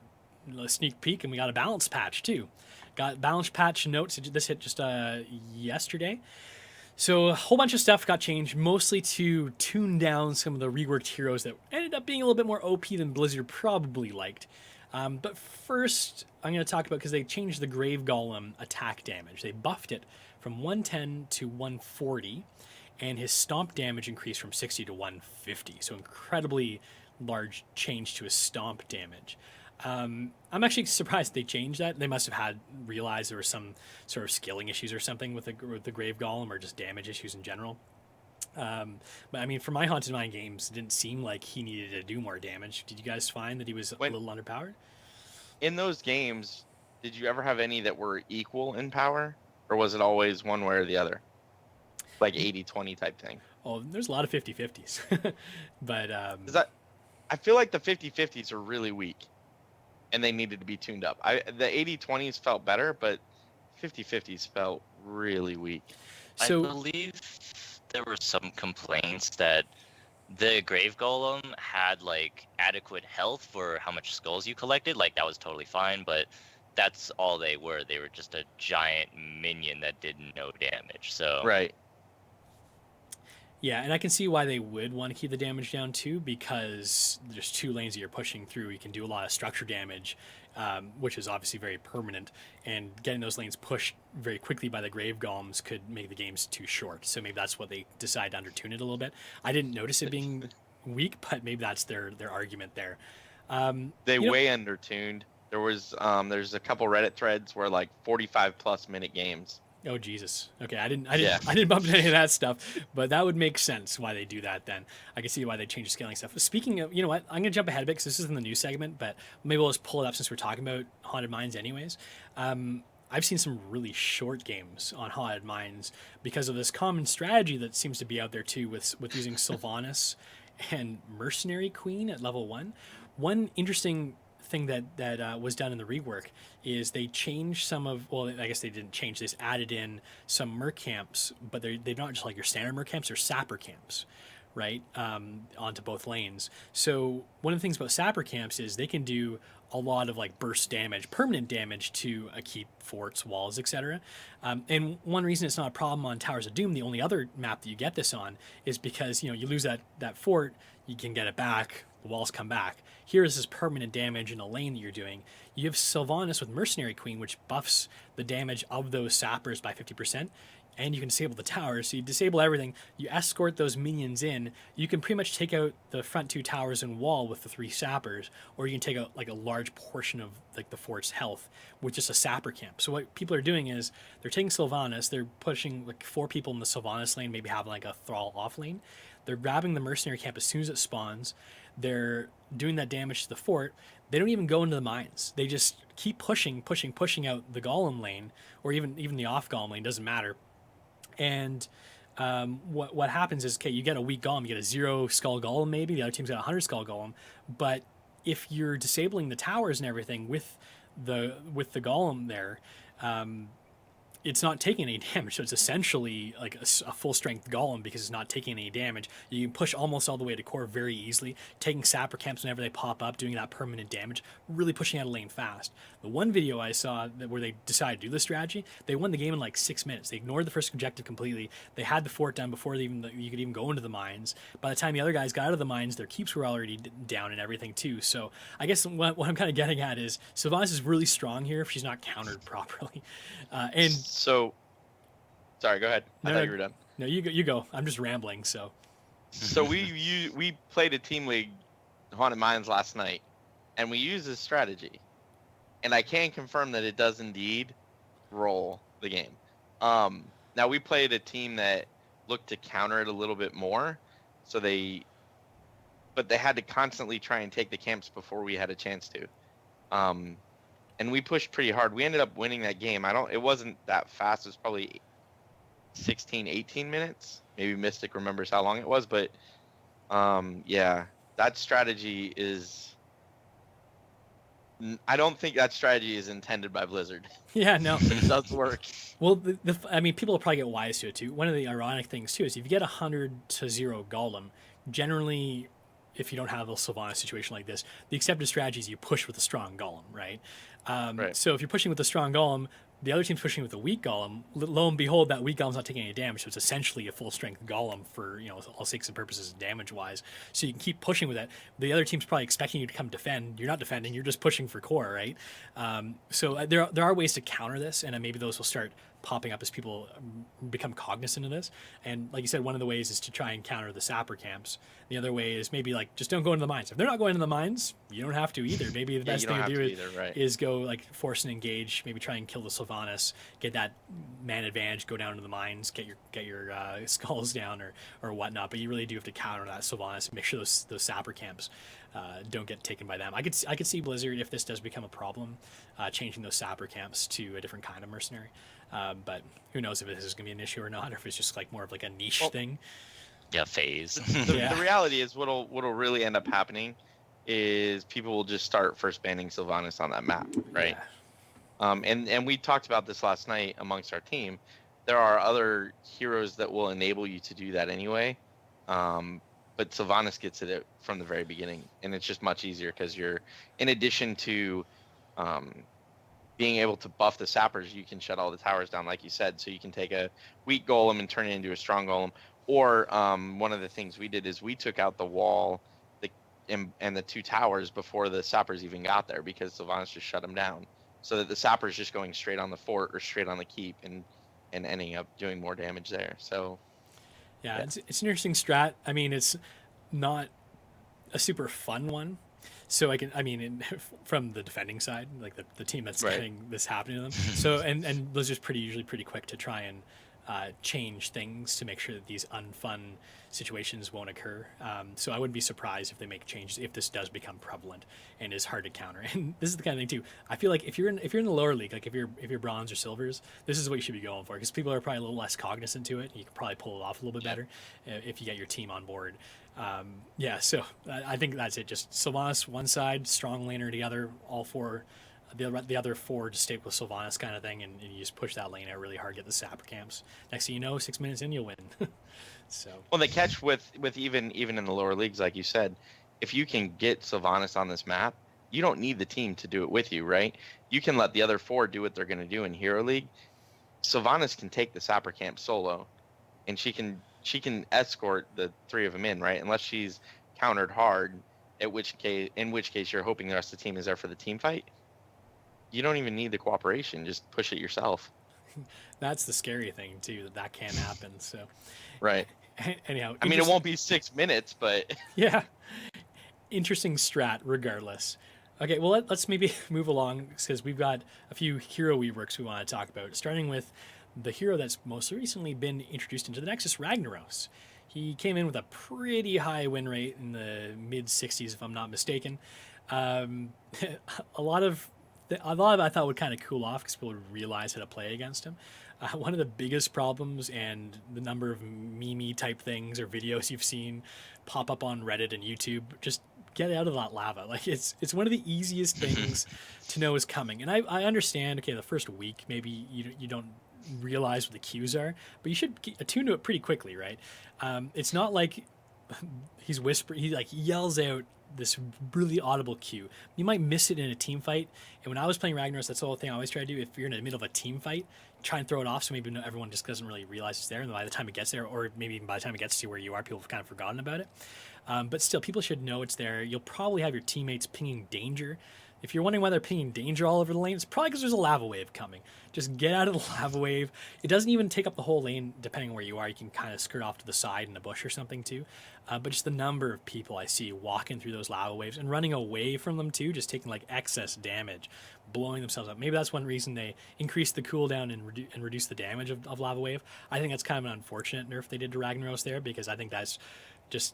sneak peek, and we got a balance patch too. Got balance patch notes. This hit just yesterday. So a whole bunch of stuff got changed, mostly to tune down some of the reworked heroes that ended up being a little bit more OP than Blizzard probably liked. But first, I'm going to talk about, because they changed the Grave Golem attack damage. They buffed it from 110 to 140, and his stomp damage increased from 60 to 150. So incredibly large change to his stomp damage. I'm actually surprised they changed that. They must have realized there were some sort of scaling issues or something with the Grave Golem, or just damage issues in general. But I mean, for my Haunted Mine games, it didn't seem like he needed to do more damage. Did you guys find that he was a little underpowered? In those games, did you ever have any that were equal in power, or was it always one way or the other? Like 80-20 type thing? Oh, there's a lot of 50-50s. But I feel like the 50-50s are really weak, and they needed to be tuned up. The 80-20s felt better, but 50-50s felt really weak. So, I believe there were some complaints that the Grave Golem had like adequate health for how much skulls you collected. Like that was totally fine, but that's all they were. They were just a giant minion that did no damage. So right. Yeah, and I can see why they would want to keep the damage down too, because there's 2 lanes that you're pushing through. You can do a lot of structure damage, which is obviously very permanent, and getting those lanes pushed very quickly by the Grave Golems could make the games too short. So maybe that's what they decide to undertune it a little bit. I didn't notice it being weak, but maybe that's their argument there. They way undertuned. There's a couple Reddit threads where like 45+ minute games. Oh Jesus! Okay, I didn't bump into any of that stuff, but that would make sense why they do that. Then I can see why they change the scaling stuff. Speaking of, you know what? I'm gonna jump ahead a bit because this isn't the news segment, but maybe we'll just pull it up since we're talking about Haunted Mines, anyways. I've seen some really short games on Haunted Mines because of this common strategy that seems to be out there too, with using Sylvanas and Mercenary Queen at level 1. One interesting thing that was done in the rework is they changed some of, well, I guess they didn't change, they just added in some merc camps, but they're not just like your standard merc camps, they're sapper camps. right, onto both lanes. So one of the things about sapper camps is they can do a lot of like burst damage, permanent damage to a keep, forts, walls, etc. And one reason it's not a problem on Towers of Doom, the only other map that you get this on, is because you lose that fort, you can get it back, the walls come back. Here is this permanent damage in a lane that you're doing. You have Sylvanas with Mercenary Queen, which buffs the damage of those sappers by 50%. And you can disable the towers. So you disable everything. You escort those minions in. You can pretty much take out the front 2 towers and wall with the 3 sappers, or you can take out like a large portion of like the fort's health with just a sapper camp. So what people are doing is they're taking Sylvanas. They're pushing like 4 people in the Sylvanas lane, maybe having like a Thrall off lane. They're grabbing the mercenary camp as soon as it spawns. They're doing that damage to the fort. They don't even go into the mines. They just keep pushing out the golem lane, or even the off golem lane. Doesn't matter. And what happens is, okay, you get a weak golem, you get a 0 skull golem maybe, the other team's got a 100 skull golem, but if you're disabling the towers and everything with the golem there, it's not taking any damage. So it's essentially like a full strength golem because it's not taking any damage. You can push almost all the way to core very easily, taking sapper camps whenever they pop up, doing that permanent damage, really pushing out a lane fast. The one video I saw where they decided to do this strategy, they won the game in like 6 minutes. They ignored the first objective completely. They had the fort done before you could even go into the mines. By the time the other guys got out of the mines, their keeps were already down and everything too. So I guess what I'm kind of getting at is Sylvanas is really strong here if she's not countered properly. And So, sorry, go ahead. I thought you were done. No, you go. I'm just rambling. So We played a team league, Haunted Mines, last night, and we used this strategy, and I can confirm that it does indeed roll the game. Now we played a team that looked to counter it a little bit more, but they had to constantly try and take the camps before we had a chance to. And we pushed pretty hard. We ended up winning that game. It wasn't that fast. It was probably 16, 18 minutes. Maybe Mystic remembers how long it was, but yeah, that strategy is. I don't think that strategy is intended by Blizzard. yeah, no, It does work. Well, I mean, people will probably get wise to it too. One of the ironic things too is if you get 100-0 golem, generally, if you don't have a Sylvanas situation like this, the accepted strategy is you push with a strong golem, right? Right. So if you're pushing with a strong golem, the other team's pushing with a weak golem. Lo and behold, that weak golem's not taking any damage, so it's essentially a full strength golem for all sakes and purposes damage wise. So you can keep pushing with that. The other team's probably expecting you to come defend. You're not defending. You're just pushing for core, right? So there are ways to counter this, and maybe those will start popping up as people become cognizant of this. And like you said, one of the ways is to try and counter the sapper camps. The other way is maybe like just don't go into the mines. If they're not going into the mines, you don't have to either. Maybe the best thing to do is go like force and engage. Maybe try and kill the Sylvanas, get that man advantage, go down to the mines, get your skulls down or whatnot. But you really do have to counter that Sylvanas and make sure those sapper camps don't get taken by them. I could see Blizzard, if this does become a problem, changing those sapper camps to a different kind of mercenary. But who knows if this is going to be an issue or not, or if it's just like more of like a niche thing. Yeah, phase. The reality is what'll really end up happening is people will just start first banning Sylvanas on that map, right? Yeah. And we talked about this last night amongst our team. There are other heroes that will enable you to do that anyway. But Sylvanas gets it from the very beginning, and it's just much easier because you're, in addition to being able to buff the sappers, you can shut all the towers down, like you said, so you can take a weak golem and turn it into a strong golem. Or one of the things we did is we took out the wall and the 2 towers before the sappers even got there, because Sylvanas just shut them down, so that the sappers just going straight on the fort or straight on the keep and ending up doing more damage there. So yeah. It's an interesting strat. I mean, it's not a super fun one. So from the defending side, like the team that's getting this happening to them. So and Blizzard's usually pretty quick to try and change things to make sure that these unfun situations won't occur. So I wouldn't be surprised if they make changes if this does become prevalent and is hard to counter. And this is the kind of thing too. I feel like if you're in the lower league, like if you're bronze or silvers, this is what you should be going for, because people are probably a little less cognizant to it. You can probably pull it off a little bit better if you get your team on board. So I think that's it. Just Sylvanas one side, strong laner the other, all 4 The other 4 just stick with Sylvanas kind of thing, and you just push that lane out really hard, get the sapper camps. Next thing you know, 6 minutes in, you'll win. So Well, the catch with even in the lower leagues, like you said, if you can get Sylvanas on this map, you don't need the team to do it with you, right? You can let the other 4 do what they're going to do in Hero League. Sylvanas can take the sapper camp solo, and she can escort the 3 of them in, right? Unless she's countered hard, in which case you're hoping the rest of the team is there for the team fight. You don't even need the cooperation; just push it yourself. that's the scary thing too, that can happen. So Right. anyhow, I mean, it won't be 6 minutes, but yeah, interesting strat regardless. Okay, well let's maybe move along because we've got a few hero reworks we want to talk about, starting with the hero that's most recently been introduced into the Nexus, Ragnaros. He came in with a pretty high win rate in the mid 60s, if I'm not mistaken. A lot of it I thought would kind of cool off because people would realize how to play against him. One of the biggest problems, and the number of meme type things or videos you've seen pop up on Reddit and YouTube, just get out of that lava. Like it's one of the easiest things to know is coming. And I understand, okay, the first week maybe you don't realize what the cues are, but you should attune to it pretty quickly, right? It's not like he's whispering, he like yells out this really audible cue. You might miss it in a team fight. And when I was playing Ragnaros, that's the whole thing I always try to do. If you're in the middle of a team fight, try and throw it off so maybe everyone just doesn't really realize it's there. And by the time it gets there, or maybe even by the time it gets to where you are, people have kind of forgotten about it. But still, people should know it's there. You'll probably have your teammates pinging danger. If you're wondering why they're pinging danger all over the lane, it's probably because there's a lava wave coming. Just get out of the lava wave. It doesn't even take up the whole lane, depending on where you are. You can kind of skirt off to the side in a bush or something too. But just the number of people I see walking through those lava waves and running away from them too, just taking like excess damage, blowing themselves up. Maybe that's one reason they increased the cooldown and reduced the damage of lava wave. I think that's kind of an unfortunate nerf they did to Ragnaros there, because I think that's just,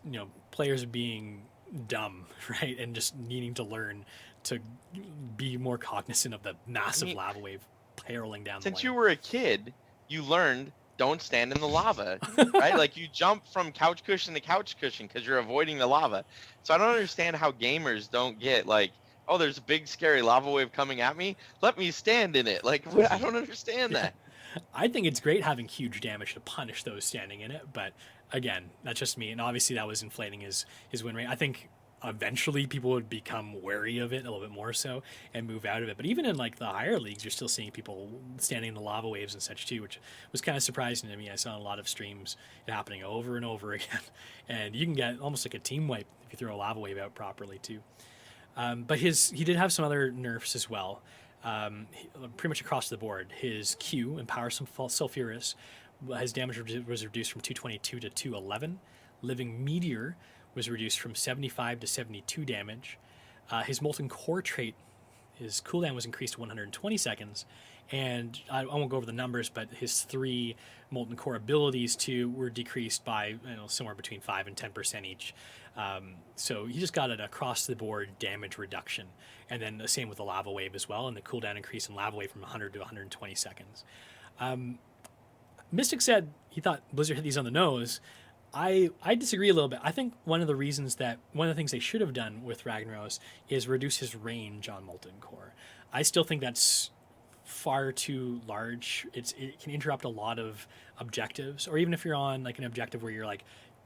players being dumb, right? And just needing to learn to be more cognizant of the massive lava wave barreling down the lane. Since you were a kid, you learned don't stand in the lava, right? Like you jump from couch cushion to couch cushion because you're avoiding the lava. So I don't understand how gamers don't get like, oh, there's a big scary lava wave coming at me. Let me stand in it. Like I don't understand that. I think it's great having huge damage to punish those standing in it, but again, that's just me. And obviously that was inflating his win rate. I think eventually people would become wary of it a little bit more so and move out of it. But even in like the higher leagues, you're still seeing people standing in the lava waves and such too, which was kind of surprising to me. I saw a lot of streams it happening over and over again, and you can get almost like a team wipe if you throw a lava wave out properly too. But he did have some other nerfs as well, pretty much across the board. His Q, Empower Sulfurous, his damage was reduced from 222 to 211. Living Meteor was reduced from 75 to 72 damage. His Molten Core trait, his cooldown was increased to 120 seconds. And I won't go over the numbers, but his 3 Molten Core abilities too were decreased by somewhere between 5 and 10% each. So he just got an across-the-board damage reduction. And then the same with the Lava Wave as well, and the cooldown increase in Lava Wave from 100 to 120 seconds. Mystic said he thought Blizzard hit these on the nose. I disagree a little bit. I think one of the things they should have done with Ragnaros is reduce his range on Molten Core. I still think that's far too large. It can interrupt a lot of objectives, or even if you're on like an objective where you're like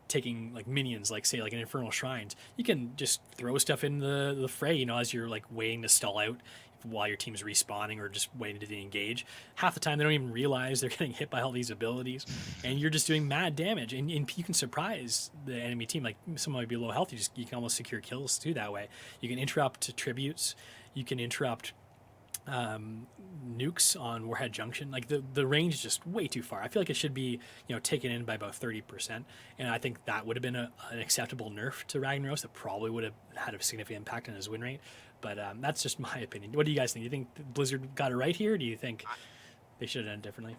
taking like minions, like say like an Infernal Shrines, you can just throw stuff in the fray, as you're like waiting to stall out while your team's respawning or just waiting to engage. Half the time they don't even realize they're getting hit by all these abilities, and you're just doing mad damage, and you can surprise the enemy team. Like someone might be low health, you can almost secure kills too that way. You can interrupt tributes, you can interrupt nukes on Warhead Junction. Like the range is just way too far. I feel like it should be taken in by about 30%, and I think that would have been an acceptable nerf to Ragnaros that probably would have had a significant impact on his win rate. But that's just my opinion. What do you guys think? Do you think Blizzard got it right here, or do you think they should have done it differently?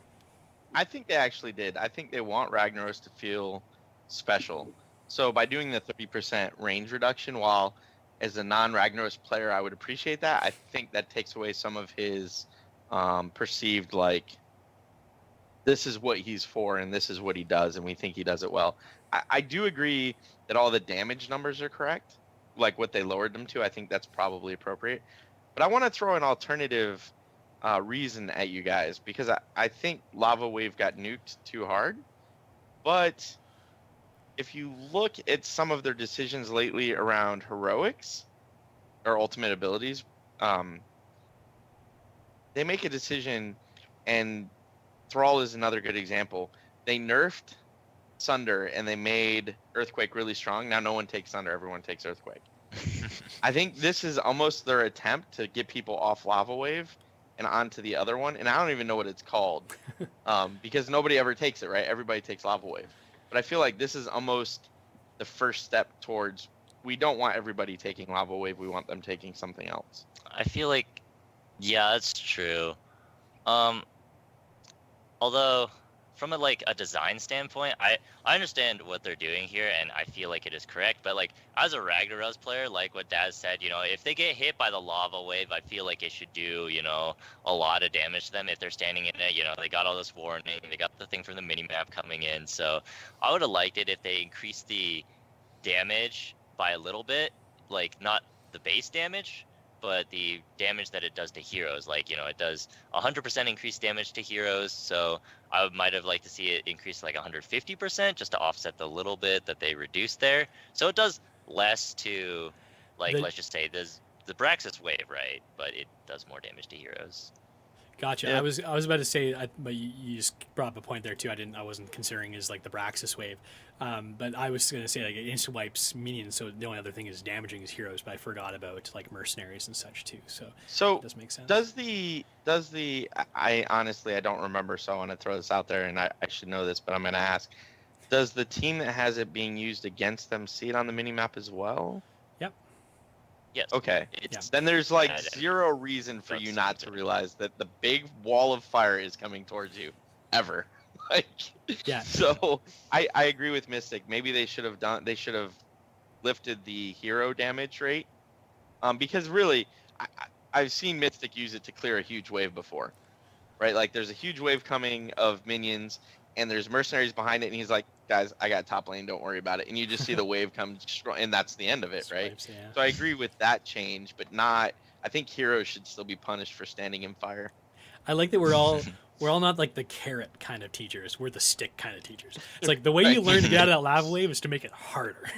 I think they actually did. I think they want Ragnaros to feel special. So by doing the 30% range reduction, while as a non-Ragnaros player I would appreciate that, I think that takes away some of his perceived like, this is what he's for and this is what he does and we think he does it well. I do agree that all the damage numbers are correct, like what they lowered them to. I think that's probably appropriate. But I want to throw an alternative reason at you guys, because I think Lava Wave got nuked too hard. But if you look at some of their decisions lately around heroics or ultimate abilities, they make a decision, and Thrall is another good example. They nerfed Sunder and they made Earthquake really strong. Now no one takes Sunder, everyone takes Earthquake. I think this is almost their attempt to get people off Lava Wave and onto the other one, and I don't even know what it's called, because nobody ever takes it, right? Everybody takes Lava Wave. But I feel like this is almost the first step towards, we don't want everybody taking Lava Wave, we want them taking something else. I feel like, yeah, that's true. Although, from a design standpoint, I understand what they're doing here, and I feel like it is correct. But like as a Ragnaros player, like what Daz said, if they get hit by the lava wave, I feel like it should do a lot of damage to them if they're standing in it. They got all this warning, they got the thing from the minimap coming in. So I would have liked it if they increased the damage by a little bit, like not the base damage, but the damage that it does to heroes. It does 100% increased damage to heroes, so I might have liked to see it increase to 150% just to offset the little bit that they reduced there. So it does less to, let's just say, the Braxis wave, right? But it does more damage to heroes. Gotcha. Yeah. I was about to say, but you just brought up a point there too. I wasn't considering is the Braxis wave, but I was going to say it instant wipes minions. So the only other thing is damaging his heroes, but I forgot about mercenaries and such too. So it does make sense. Does the I honestly I don't remember, so I want to throw this out there, and I should know this, but I'm going to ask. Does the team that has it being used against them see it on the minimap as well? Yep. Yes. Okay. Yeah. Then there's zero reason for you not to realize that the big wall of fire is coming towards you, ever. Yeah. So I agree with Mystic. Maybe they should have lifted the hero damage rate, because really I've seen Mystic use it to clear a huge wave before, right? There's a huge wave coming of minions, and there's mercenaries behind it, and he's like, guys, I got top lane, don't worry about it. And you just see the wave come, and that's the end of it, right? Swipes, yeah. So I agree with that change, but not. I think heroes should still be punished for standing in fire. I like that we're all not the carrot kind of teachers. We're the stick kind of teachers. It's the way you learn to get out of that lava wave is to make it harder,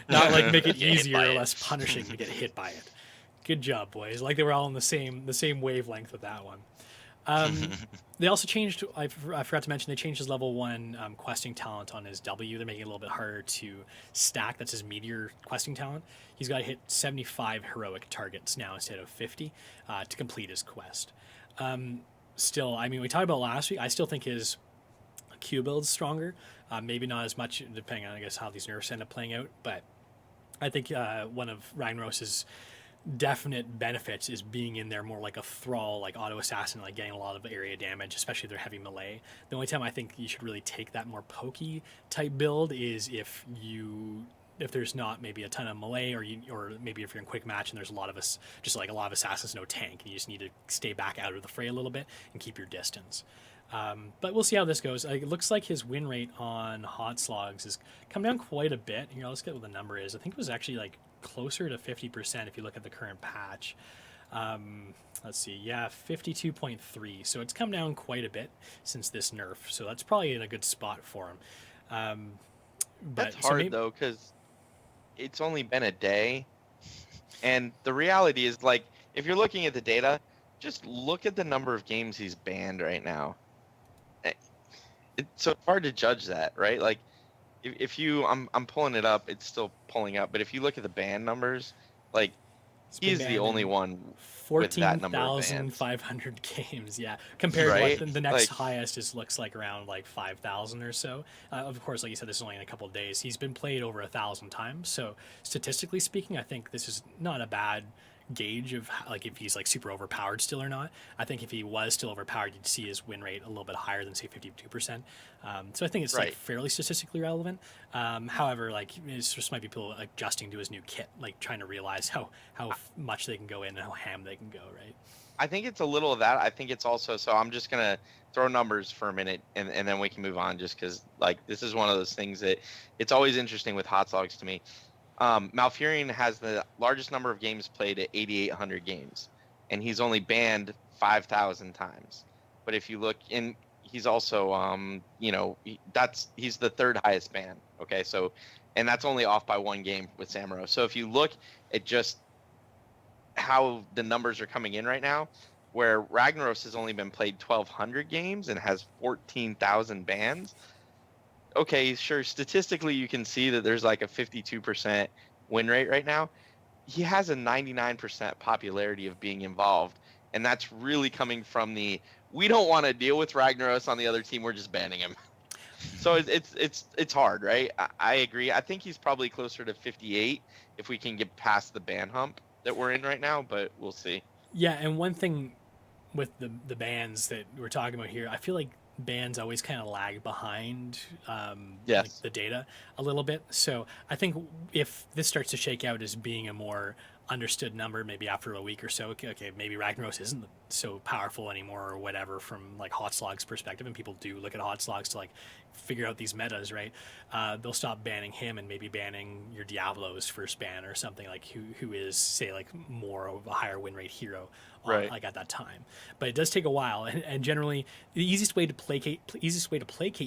not make it easier or less punishing to get hit by it. Good job, boys. They were all on the same wavelength with that one. They also changed, I forgot to mention, they changed his level 1 questing talent on his W. They're making it a little bit harder to stack. That's his meteor questing talent. He's got to hit 75 heroic targets now instead of 50 to complete his quest. Still, we talked about last week. I still think his Q build's stronger. Maybe not as much, depending on, I guess, how these nerfs end up playing out. But I think one of Ragnaros's definite benefits is being in there more like a thrall, auto assassin, getting a lot of area damage, especially if they're heavy melee. The only time I think you should really take that more pokey type build is if there's not maybe a ton of melee, or maybe if you're in quick match and there's a lot of assassins, no tank, and you just need to stay back out of the fray a little bit and keep your distance. But we'll see how this goes. It looks like his win rate on hot slogs has come down quite a bit. Here, let's get what the number is. I think it was actually closer to 50% if you look at the current patch. Let's see, 52.3. So it's come down quite a bit since this nerf. So that's probably in a good spot for him. That's hard though, because it's only been a day, and the reality is, if you're looking at the data, just look at the number of games he's banned right now. It's so hard to judge that, right? If you, I'm pulling it up, it's still pulling up, but if you look at the ban numbers, he's the only one with that number of bans. 14,500 games, yeah. Compared to the next highest looks around 5,000 or so. Of course, like you said, this is only in a couple of days. He's been played over 1,000 times, so statistically speaking, I think this is not a bad gauge of if he's super overpowered still or not. I think if he was still overpowered, you'd see his win rate a little bit higher than say 52%. So I think it's fairly statistically relevant. However, it just might be people adjusting to his new kit, trying to realize how much they can go in and how ham they can go, right? I think it's a little of that. I think it's also, so I'm just gonna throw numbers for a minute and then we can move on, just because this is one of those things that it's always interesting with hot slogs to me. Malfurion has the largest number of games played at 8,800 games. and he's only banned 5,000 times. But if you look in, he's also he's the third highest ban. Okay, so and that's only off by one game with Samuro. So if you look at just how the numbers are coming in right now, where Ragnaros has only been played 1,200 games and has 14,000 bans. Okay, sure. Statistically, you can see that there's like a 52% win rate right now. He has a 99% popularity of being involved, and that's really coming from the we don't want to deal with Ragnaros on the other team. We're just banning him. So it's hard, right? I agree. I think he's probably closer to 58 if we can get past the ban hump that we're in right now, but we'll see. Yeah, and one thing with the bans that we're talking about here, I feel like bans always kind of lag behind Yes. like the data a little bit. So I think if this starts to shake out as being a more understood number, maybe after a week or so, okay, maybe Ragnaros isn't so powerful anymore or whatever from like hot slogs perspective, and people do look at hot slogs to like figure out these metas, right? They'll stop banning him and maybe banning your Diablo's first ban or something like who is say like more of a higher win rate hero Right. like at that time. But it does take a while, and generally the easiest way to placate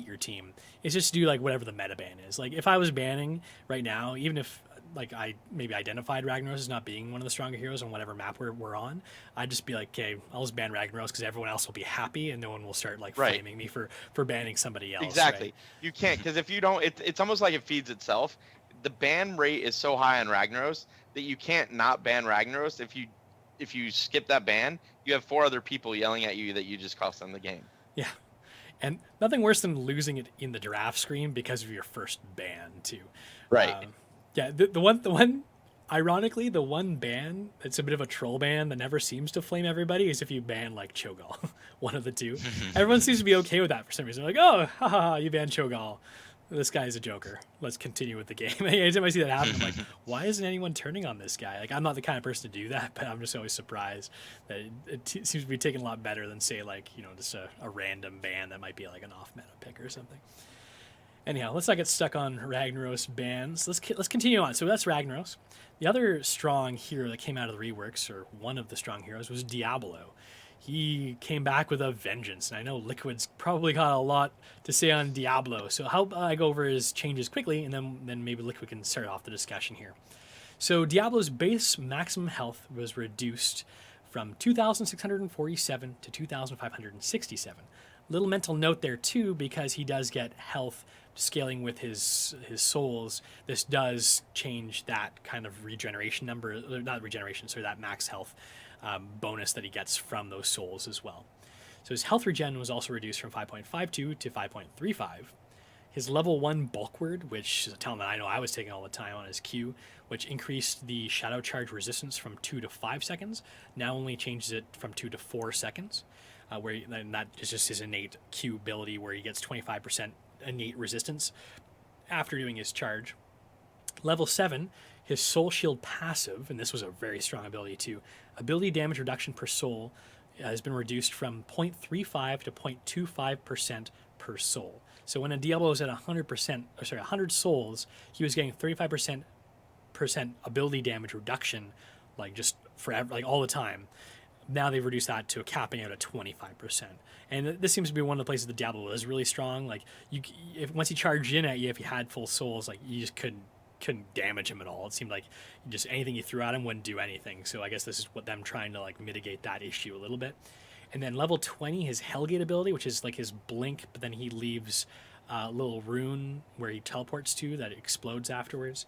your team is just to do like whatever the meta ban is. Like if I was banning right now, even if like I maybe identified Ragnaros as not being one of the stronger heroes on whatever map we're on, I'd just be like, okay, I'll just ban Ragnaros because everyone else will be happy and no one will start like Right. flaming me for banning somebody else. Exactly. Right? You can't, because if you don't, it's almost like it feeds itself. The ban rate is so high on Ragnaros that you can't not ban Ragnaros. If you skip that ban, you have 4 other people yelling at you that you just cost them the game. Yeah. And nothing worse than losing it in the draft screen because of your first ban too. Right. Yeah, the one, ironically, the one ban that's a bit of a troll ban that never seems to flame everybody is if you ban like Cho'Gall, one of the two. Everyone seems to be okay with that for some reason. Like, oh, haha, you banned Cho'Gall. This guy's a joker. Let's continue with the game. Anytime I see that happen, I'm like, why isn't anyone turning on this guy? Like, I'm not the kind of person to do that, but I'm just always surprised that it seems to be taken a lot better than say like just a random ban that might be like an off meta pick or something. Anyhow, let's not get stuck on Ragnaros bans. Let's continue on. So that's Ragnaros. The other strong hero that came out of the reworks, or one of the strong heroes, was Diablo. He came back with a vengeance, and I know Liquid's probably got a lot to say on Diablo. So how about I go over his changes quickly, and then maybe Liquid can start off the discussion here. So Diablo's base maximum health was reduced from 2,647 to 2,567. Little mental note there too, because he does get health scaling with his souls. This does change that kind of regeneration number, not regeneration, sorry, that max health bonus that he gets from those souls as well. So his health regen was also reduced from 5.52 to 5.35. His level 1 bulk word, which is a talent that I know I was taking all the time on his Q, which increased the shadow charge resistance from 2 to 5 seconds, now only changes it from 2 to 4 seconds. And that is just his innate Q ability where he gets 25% innate resistance after doing his charge. Level 7, his soul shield passive, and this was a very strong ability too, ability damage reduction per soul has been reduced from 0.35 to 0.25% per soul. So when a Diablo was at 100 souls, he was getting 35% ability damage reduction, like just forever, like all the time. Now they've reduced that to capping out at 25%. And this seems to be one of the places the Diablo is really strong. Like if once he charged in at you, if he had full souls, like you just couldn't damage him at all. It seemed like just anything you threw at him wouldn't do anything. So I guess this is what them trying to like mitigate that issue a little bit. And then level 20, his Hellgate ability, which is like his blink, but then he leaves a little rune where he teleports to that explodes afterwards.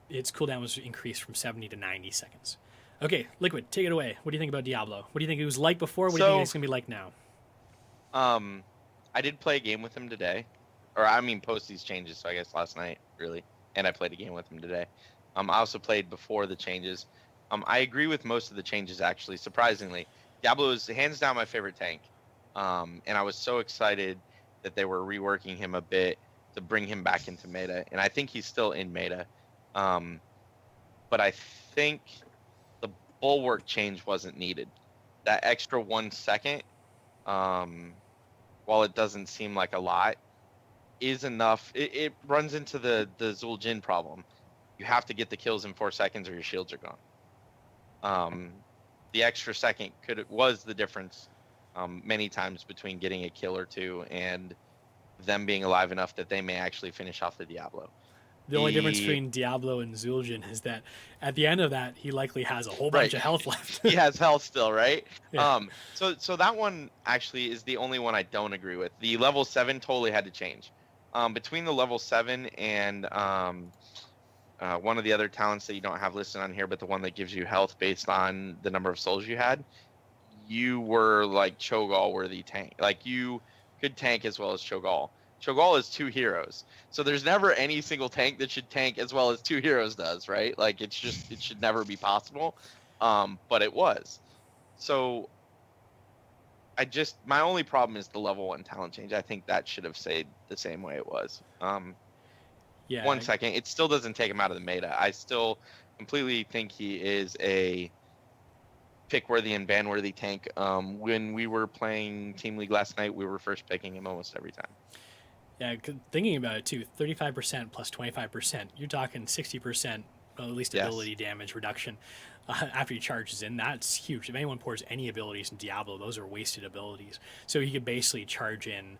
Its cooldown was increased from 70 to 90 seconds. Okay, Liquid, take it away. What do you think about Diablo? What do you think it was like before? What do you think it's going to be like now? I did play a game with him today. Or, I mean, post these changes, so I guess last night, really. And I played a game with him today. I also played before the changes. I agree with most of the changes, actually, surprisingly. Diablo is hands down my favorite tank. And I was so excited that they were reworking him a bit to bring him back into meta. And I think he's still in meta. But I think the bulwark change wasn't needed. That extra 1 second, while it doesn't seem like a lot, is enough. It runs into the Zul'jin problem. You have to get the kills in 4 seconds or your shields are gone. the extra second was the difference many times between getting a kill or two and them being alive enough that they may actually finish off the Diablo. The only difference between Diablo and Zul'jin is that at the end of that, he likely has a whole bunch of health left. He has health still, right? Yeah. So that one actually is the only one I don't agree with. The level 7 totally had to change. Between the level 7 and one of the other talents that you don't have listed on here, but the one that gives you health based on the number of souls you had, you were like Cho'Gall worthy tank. Like you could tank as well as Cho'Gall. Cho'Gall is 2 heroes, so there's never any single tank that should tank as well as 2 heroes does, right? Like it should never be possible, but it was. So my only problem is the level 1 talent change. I think that should have stayed the same way it was. Yeah. 1 second, it still doesn't take him out of the meta. I still completely think he is a pick-worthy and ban-worthy tank. When we were playing Team League last night, we were first picking him almost every time. Yeah, thinking about it too, 35% plus 25%, you're talking 60%, well, at least ability damage reduction after he charges in. That's huge. If anyone pours any abilities in Diablo, those are wasted abilities. So he could basically charge in,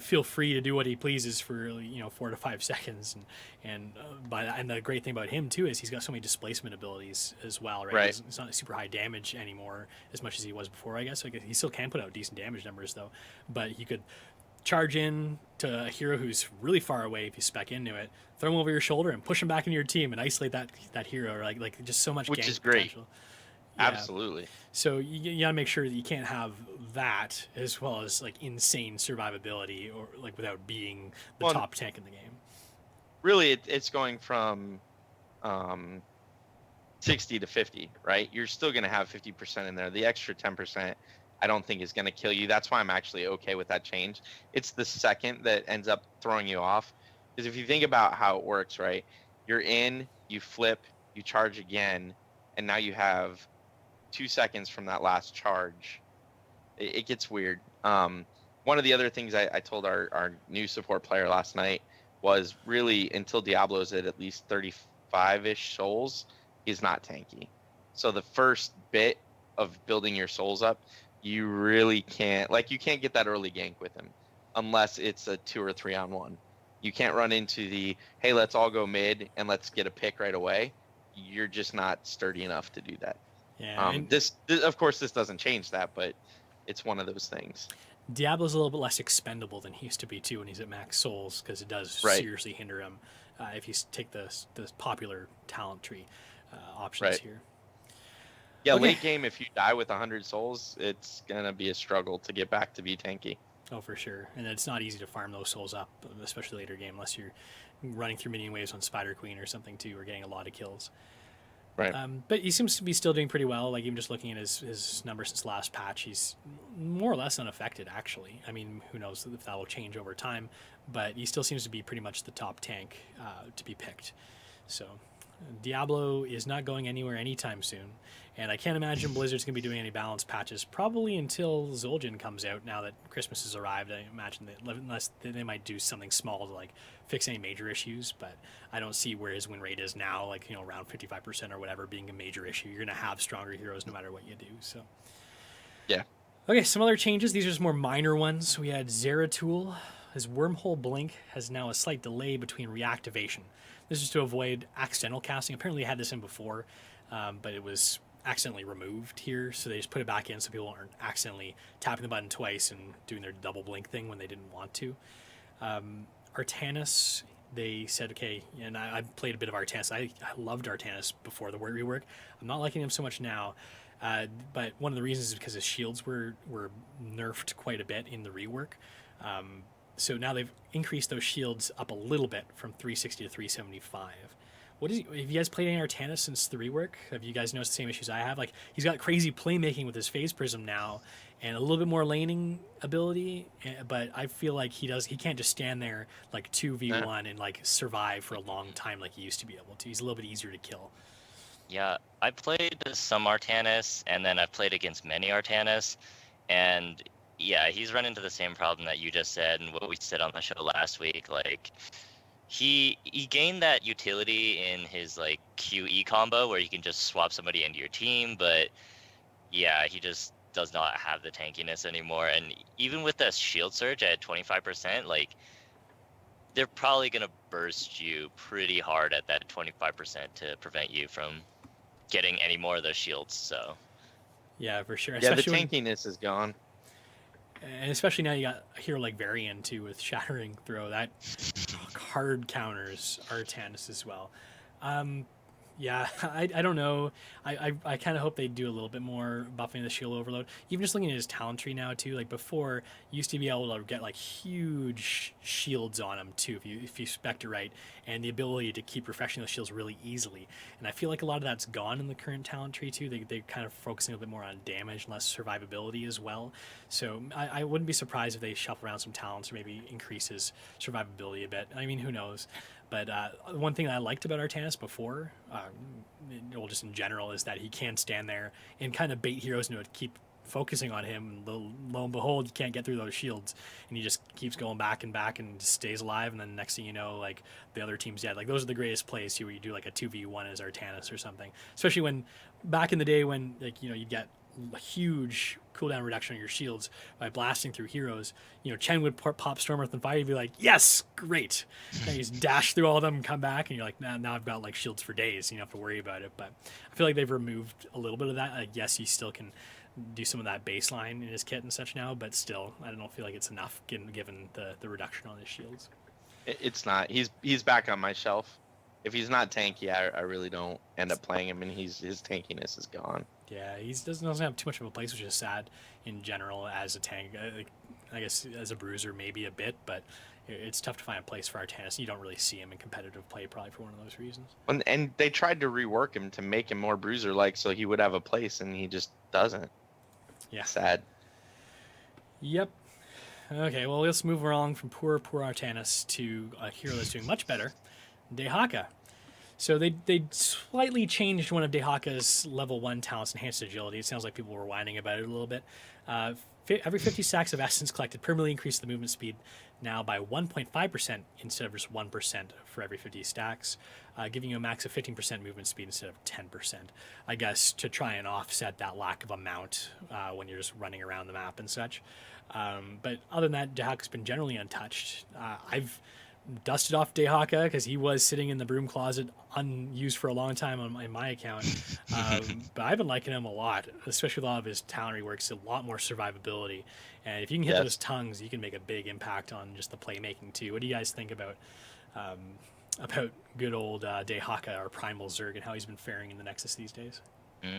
feel free to do what he pleases for 4 to 5 seconds, and the great thing about him too is he's got so many displacement abilities as well, right? It's not super high damage anymore as much as he was before, I guess. He still can put out decent damage numbers though, but he could charge in to a hero who's really far away if you spec into it, throw him over your shoulder and push him back into your team and isolate that hero, or like just so much which gank is great potential. Yeah. Absolutely. So you gotta make sure that you can't have that as well as like insane survivability, or like without being the top tank in the game. Really, it's going from 60 to 50, right? You're still gonna have 50% in there. The extra 10%, I don't think is gonna kill you. That's why I'm actually okay with that change. It's the second that ends up throwing you off. Because if you think about how it works, right? You're in, you flip, you charge again, and now you have 2 seconds from that last charge. It gets weird. One of the other things I told our new support player last night was really until Diablo's at least 35-ish souls, he's not tanky. So the first bit of building your souls up, you really can't, you can't get that early gank with him unless it's a 2 or 3 on 1. You can't run into the, hey, let's all go mid and let's get a pick right away. You're just not sturdy enough to do that. Yeah. This of course, this doesn't change that, but it's one of those things. Diablo's a little bit less expendable than he used to be too when he's at max souls, because it does seriously hinder him if you take the popular talent tree options here. Yeah, late game, if you die with 100 souls, it's gonna be a struggle to get back to be tanky. Oh, for sure. And it's not easy to farm those souls up, especially later game, unless you're running through minion waves on Spider Queen or something too, or getting a lot of kills. Right. But he seems to be still doing pretty well. Like, even just looking at his numbers since last patch, he's more or less unaffected, actually. I mean, who knows if that will change over time, but he still seems to be pretty much the top tank to be picked. So Diablo is not going anywhere anytime soon, and I can't imagine Blizzard's going to be doing any balance patches probably until Zul'jin comes out. Now that Christmas has arrived, I imagine that unless they might do something small to fix any major issues, but I don't see where his win rate is now, around 55% or whatever, being a major issue. You're going to have stronger heroes no matter what you do. So yeah. Okay, some other changes. These are just more minor ones. We had Zeratul. His wormhole blink has now a slight delay between reactivation. This is to avoid accidental casting. Apparently, they had this in before, but it was accidentally removed here, so they just put it back in so people aren't accidentally tapping the button twice and doing their double blink thing when they didn't want to. Artanis, they said, okay, and I played a bit of Artanis. I loved Artanis before the rework. I'm not liking him so much now, but one of the reasons is because his shields were nerfed quite a bit in the rework. So now they've increased those shields up a little bit from 360 to 375. Have you guys played any Artanis since the rework? Have you guys noticed the same issues I have? He's got crazy playmaking with his phase prism now, and a little bit more laning ability, but I feel like he can't just stand there 2v1 and survive for a long time like he used to be able to. He's a little bit easier to kill. Yeah, I played some Artanis, and then I've played against many Artanis, and yeah, he's run into the same problem that you just said and what we said on the show last week. he gained that utility in his like QE combo where you can just swap somebody into your team, but yeah, he just does not have the tankiness anymore. And even with the shield surge at 25%, like they're probably gonna burst you pretty hard at that 25% to prevent you from getting any more of those shields. So Yeah, for sure. Yeah, the Especially when, tankiness is gone. and especially now you got a hero like Varian too with Shattering Throw. That hard counters Artanis as well. Yeah, I don't know. I kind of hope they do a little bit more buffing the shield overload. Even just looking at his talent tree now too. Like before, you used to be able to get like huge shields on him too if you spec it right, and the ability to keep refreshing those shields really easily. And I feel like a lot of that's gone in the current talent tree too. They're kind of focusing a bit more on damage and less survivability as well. So I wouldn't be surprised if they shuffle around some talents or maybe increase his survivability a bit. I mean, who knows? But one thing that I liked about Artanis before, well, just in general, is that he can stand there and kind of bait heroes into keep focusing on him. And lo and behold, you can't get through those shields, and he just keeps going back and just stays alive. And then next thing you know, like the other team's dead. Like those are the greatest plays too, where you do like a 2v1 as Artanis or something. Especially when back in the day when like you get a huge cooldown reduction on your shields by blasting through heroes. Chen would pop Storm Earth and Fire. You'd be like, yes, great. And you just dash through all of them and come back, and you're like, now I've got like shields for days. You don't have to worry about it. But I feel like they've removed a little bit of that. Like, yes, you still can do some of that baseline in his kit and such now, but still, I don't feel like it's enough given the reduction on his shields. It's not. He's back on my shelf. If he's not tanky, I really don't end up playing him, and his tankiness is gone. Yeah, he doesn't have too much of a place, which is sad in general as a tank. I guess as a bruiser, maybe a bit, but it's tough to find a place for Artanis. You don't really see him in competitive play, probably for one of those reasons. And they tried to rework him to make him more bruiser-like, so he would have a place, and he just doesn't. Yeah. Sad. Yep. Okay, well, let's move along from poor Artanis to a hero that's doing much better, Dehaka. So they slightly changed one of Dehaka's level 1 talents, Enhanced Agility. It sounds like people were whining about it a little bit. Every 50 stacks of essence collected permanently increase the movement speed now by 1.5% instead of just 1% for every 50 stacks, giving you a max of 15% movement speed instead of 10%. I guess to try and offset that lack of amount when you're just running around the map and such. But other than that, Dehaka's been generally untouched. I've dusted off Dehaka because he was sitting in the broom closet unused for a long time in my account. But I've been liking him a lot, especially with a lot of his talent reworks, a lot more survivability. And if you can hit those tongues, you can make a big impact on just the playmaking too. What do you guys think about good old Dehaka, or Primal Zerg, and how he's been faring in the Nexus these days?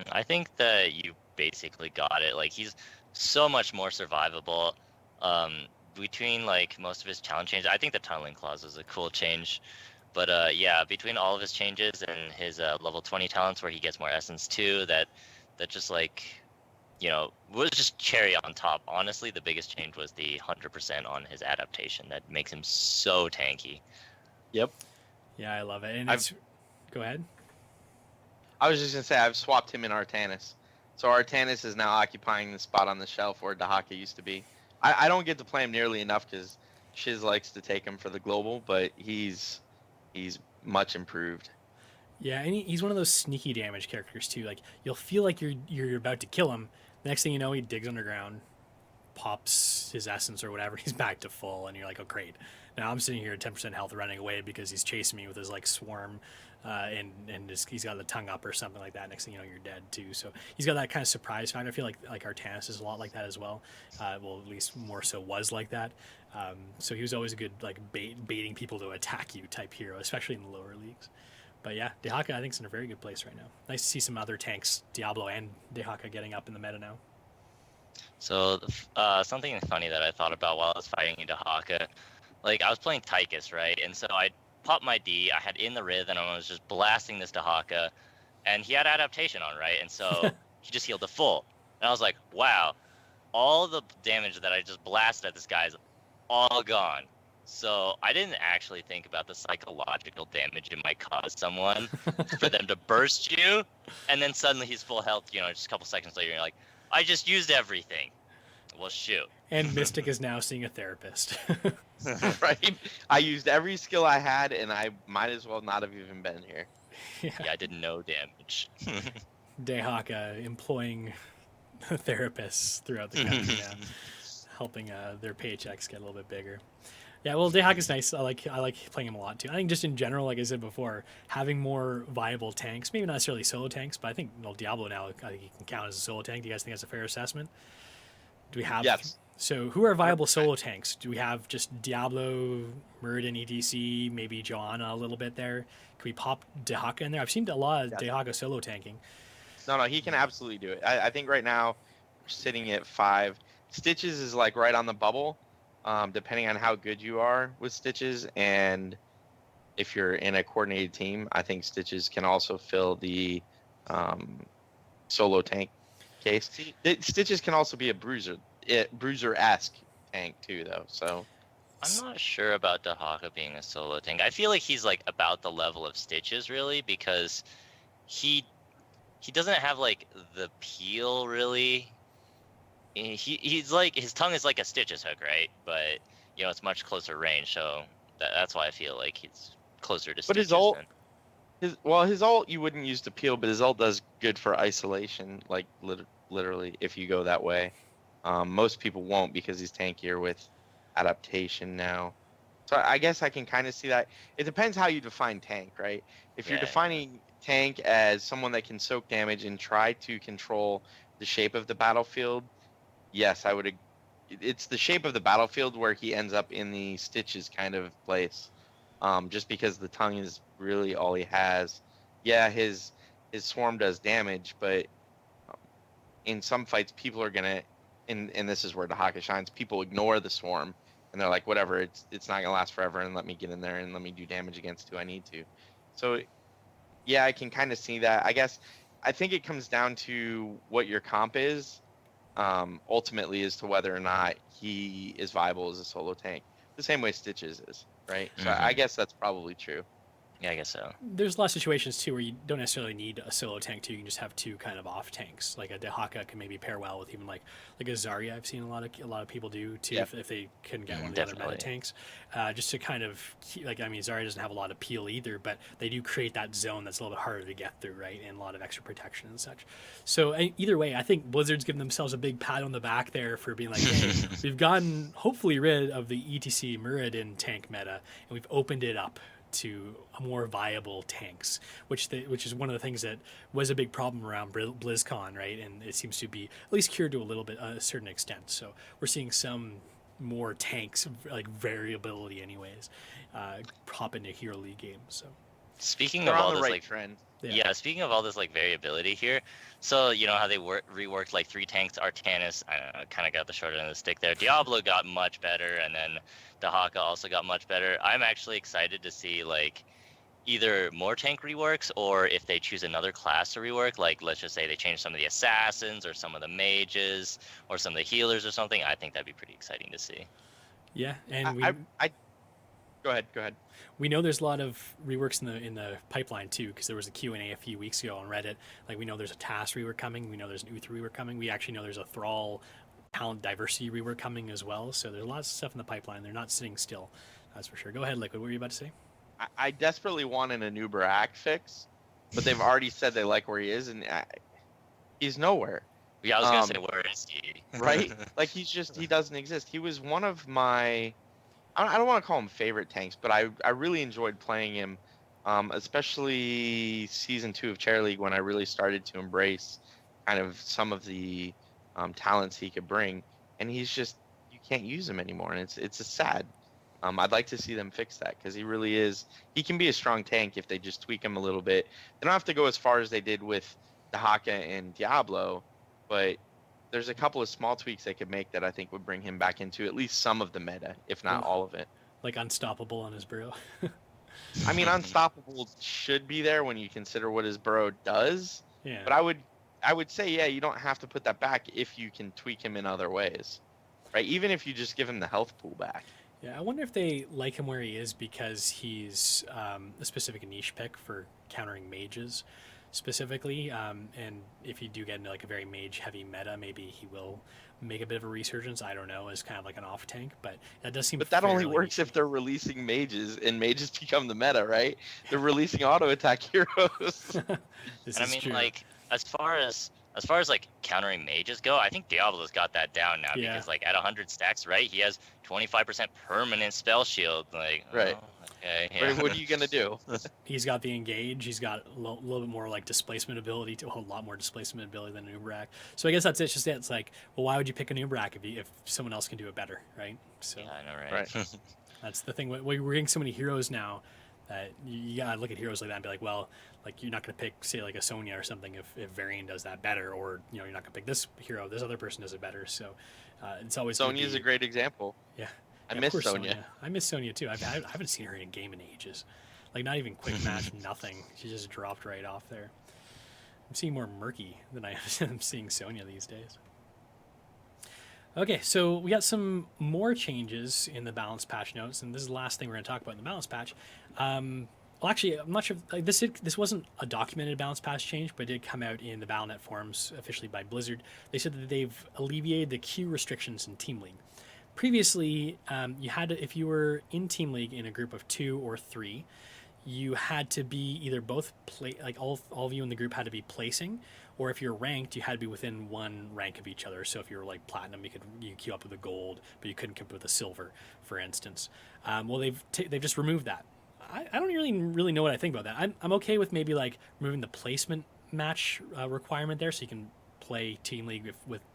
I think that you basically got it. Like he's so much more survivable. Between like most of his challenge changes, I think the tunneling clause is a cool change, but yeah, between all of his changes and his level 20 talents where he gets more essence too, that just like was just cherry on top. Honestly, the biggest change was the 100% on his adaptation that makes him so tanky. Yep. Yeah, I love it. And go ahead. I was just gonna say I've swapped him in Artanis, so Artanis is now occupying the spot on the shelf where Dehaka used to be. I don't get to play him nearly enough because Shiz likes to take him for the global, but he's much improved. Yeah, and he's one of those sneaky damage characters too. Like you'll feel like you're about to kill him. The next thing you know, he digs underground, pops his essence or whatever. He's back to full, and you're like, oh great. Now I'm sitting here at 10% health, running away because he's chasing me with his like swarm, and he's got the tongue up or something like that. Next thing you know, you're dead too. So he's got that kind of surprise factor. I feel like Artanis is a lot like that as well. Well, at least more so was like that. So he was always a good like baiting people to attack you type hero, especially in the lower leagues. But yeah, Dehaka I think is in a very good place right now. Nice to see some other tanks, Diablo and Dehaka, getting up in the meta now. So something funny that I thought about while I was fighting Dehaka, like I was playing Tychus, right? And so I popped my D, I had in the Rith, and I was just blasting this Dehaka, and he had adaptation on, right? And so he just healed to full. And I was like, wow, all the damage that I just blasted at this guy is all gone. So I didn't actually think about the psychological damage it might cause someone for them to burst you, and then suddenly he's full health, just a couple seconds later, you're like, I just used everything. Well, shoot. And Mystic is now seeing a therapist. Right? I used every skill I had, and I might as well not have even been here. Yeah, I did no damage. Dehaka employing therapists throughout the country now, helping their paychecks get a little bit bigger. Yeah, well, Dehaka's nice. I like playing him a lot too. I think just in general, like I said before, having more viable tanks, maybe not necessarily solo tanks, but I think Diablo now I think he can count as a solo tank. Do you guys think that's a fair assessment? Do we have? Yes. So who are viable solo tanks? Do we have just Diablo, Muradin, EDC, maybe Joanna a little bit there? Can we pop Dehaka in there? I've seen a lot of Dehaka solo tanking. No, he can absolutely do it. I think right now we're sitting at 5. Stitches is like right on the bubble, depending on how good you are with Stitches, and if you're in a coordinated team, I think Stitches can also fill the solo tank case. Stitches can also be a bruiser-esque tank too, though. So I'm not sure about Dehaka being a solo tank. I feel like he's like about the level of Stitches really, because he doesn't have like the peel really. He's like, his tongue is like a Stitches hook, right? But you know, it's much closer range, so that's why I feel like he's closer to Stitches. But his ult, his ult you wouldn't use to peel, but his ult does good for isolation, like literally if you go that way. Most people won't because he's tankier with adaptation now. So I guess I can kind of see that. It depends how you define tank, right? If you're defining tank as someone that can soak damage and try to control the shape of the battlefield, yes, I would. It's the shape of the battlefield where he ends up in the Stitches kind of place, just because the tongue is really all he has. Yeah, his swarm does damage, but in some fights, people are gonna, and this is where Dehaka shines. People ignore the swarm, and they're like, whatever, it's not gonna last forever, and let me get in there and let me do damage against who I need to. So, yeah, I can kind of see that. I think it comes down to what your comp is, ultimately, as to whether or not he is viable as a solo tank. The same way Stitches is, right? So I guess that's probably true. Yeah, I guess so. There's a lot of situations too where you don't necessarily need a solo tank too. You can just have two kind of off tanks. Like a Dehaka can maybe pair well with even like a Zarya. I've seen a lot of people do too, if they couldn't get one of the other meta tanks, just to kind of like, I mean, Zarya doesn't have a lot of peel either, but they do create that zone that's a little bit harder to get through, right, and a lot of extra protection and such. So either way, I think Blizzard's giving themselves a big pat on the back there for being like, hey, we've gotten hopefully rid of the ETC Muradin tank meta, and we've opened it up to more viable tanks, which is one of the things that was a big problem around BlizzCon, right? And it seems to be at least cured to a little bit, a certain extent. So we're seeing some more tanks, like variability, anyways, pop into Hero League games. So speaking of all this, like trend. Yeah, speaking of all this like variability here, so you know how they reworked like 3 tanks. Artanis, I don't know, kind of got the short end of the stick there. Diablo got much better, and then Dehaka also got much better. I'm actually excited to see like either more tank reworks, or if they choose another class to rework, like let's just say they change some of the assassins or some of the mages or some of the healers or something. I think that'd be pretty exciting to see. Yeah, and Go ahead. We know there's a lot of reworks in the pipeline too, because there was a Q&A a few weeks ago on Reddit. Like, we know there's a TAS rework coming. We know there's an UTH rework coming. We actually know there's a Thrall talent diversity rework coming as well. So there's a lot of stuff in the pipeline. They're not sitting still, that's for sure. Go ahead, Liquid. What were you about to say? I desperately want an Anuber act fix, but they've already said they like where he is, and he's nowhere. Yeah, I was gonna say, where is he? Right? Like, he doesn't exist. He was one of my, I don't want to call him favorite tanks, but I really enjoyed playing him, especially Season 2 of Chair League, when I really started to embrace kind of some of the talents he could bring. And you can't use him anymore, and it's a sad. I'd like to see them fix that, because he can be a strong tank if they just tweak him a little bit. They don't have to go as far as they did with Dehaka and Diablo, but there's a couple of small tweaks they could make that I think would bring him back into at least some of the meta, if not all of it. Like Unstoppable on his burrow. I mean, Unstoppable should be there when you consider what his burrow does. Yeah. But I would say, yeah, you don't have to put that back if you can tweak him in other ways, right? Even if you just give him the health pool back. Yeah, I wonder if they like him where he is because he's a specific niche pick for countering mages. specifically. And if you do get into like a very mage heavy meta, maybe he will make a bit of a resurgence. I don't know, as kind of like an off tank, but that does seem. But that only fairly works if niche. they're releasing mages, and mages become the meta, right? They're releasing auto attack heroes. This And I is mean, true. like, as far as like countering mages go, I think Diablo's got that down now Yeah. because like at 100 stacks, right? He has 25% permanent spell shield. Like, Right. oh, okay. Right, Yeah. what are you gonna do? He's got the engage. He's got a little bit more like displacement ability, to a lot more displacement ability than Ubrak. So I guess that's it. It's just it's like, well, why would you pick an Ubrak if someone else can do it better, right? So Yeah, I know, Right. right? that's the thing. We're getting so many heroes now that you gotta look at heroes like that and be like, well, like you're not gonna pick say like a Sonya or something if Varian does that better, or you're not gonna pick this hero. This other person does it better. So it's always gonna Sonya's be- a great example. yeah. I Yeah, miss poor Sonya. I miss Sonya too. I haven't seen her in a game in ages. Like not even quick match, nothing. She just dropped right off there. I'm seeing more Murky than I am seeing Sonya these days. Okay, so we got some more changes in the balance patch notes, and this is the last thing we're going to talk about in the balance patch. Well, actually, I'm not sure. Like this wasn't a documented balance patch change, but it did come out in the Battle.net forums officially by Blizzard. They said that they've alleviated the queue restrictions in Team League. Previously, you had to, if you were in Team League in a group of 2 or 3, you had to be either both like all of you in the group had to be placing, or if you're ranked, you had to be within one rank of each other. So if you were like platinum, you could queue up with a gold, but you couldn't compete with a silver, for instance. Well, they've just removed that. I don't really know what I think about that. I'm okay with maybe like removing the placement match requirement there, so you can play Team League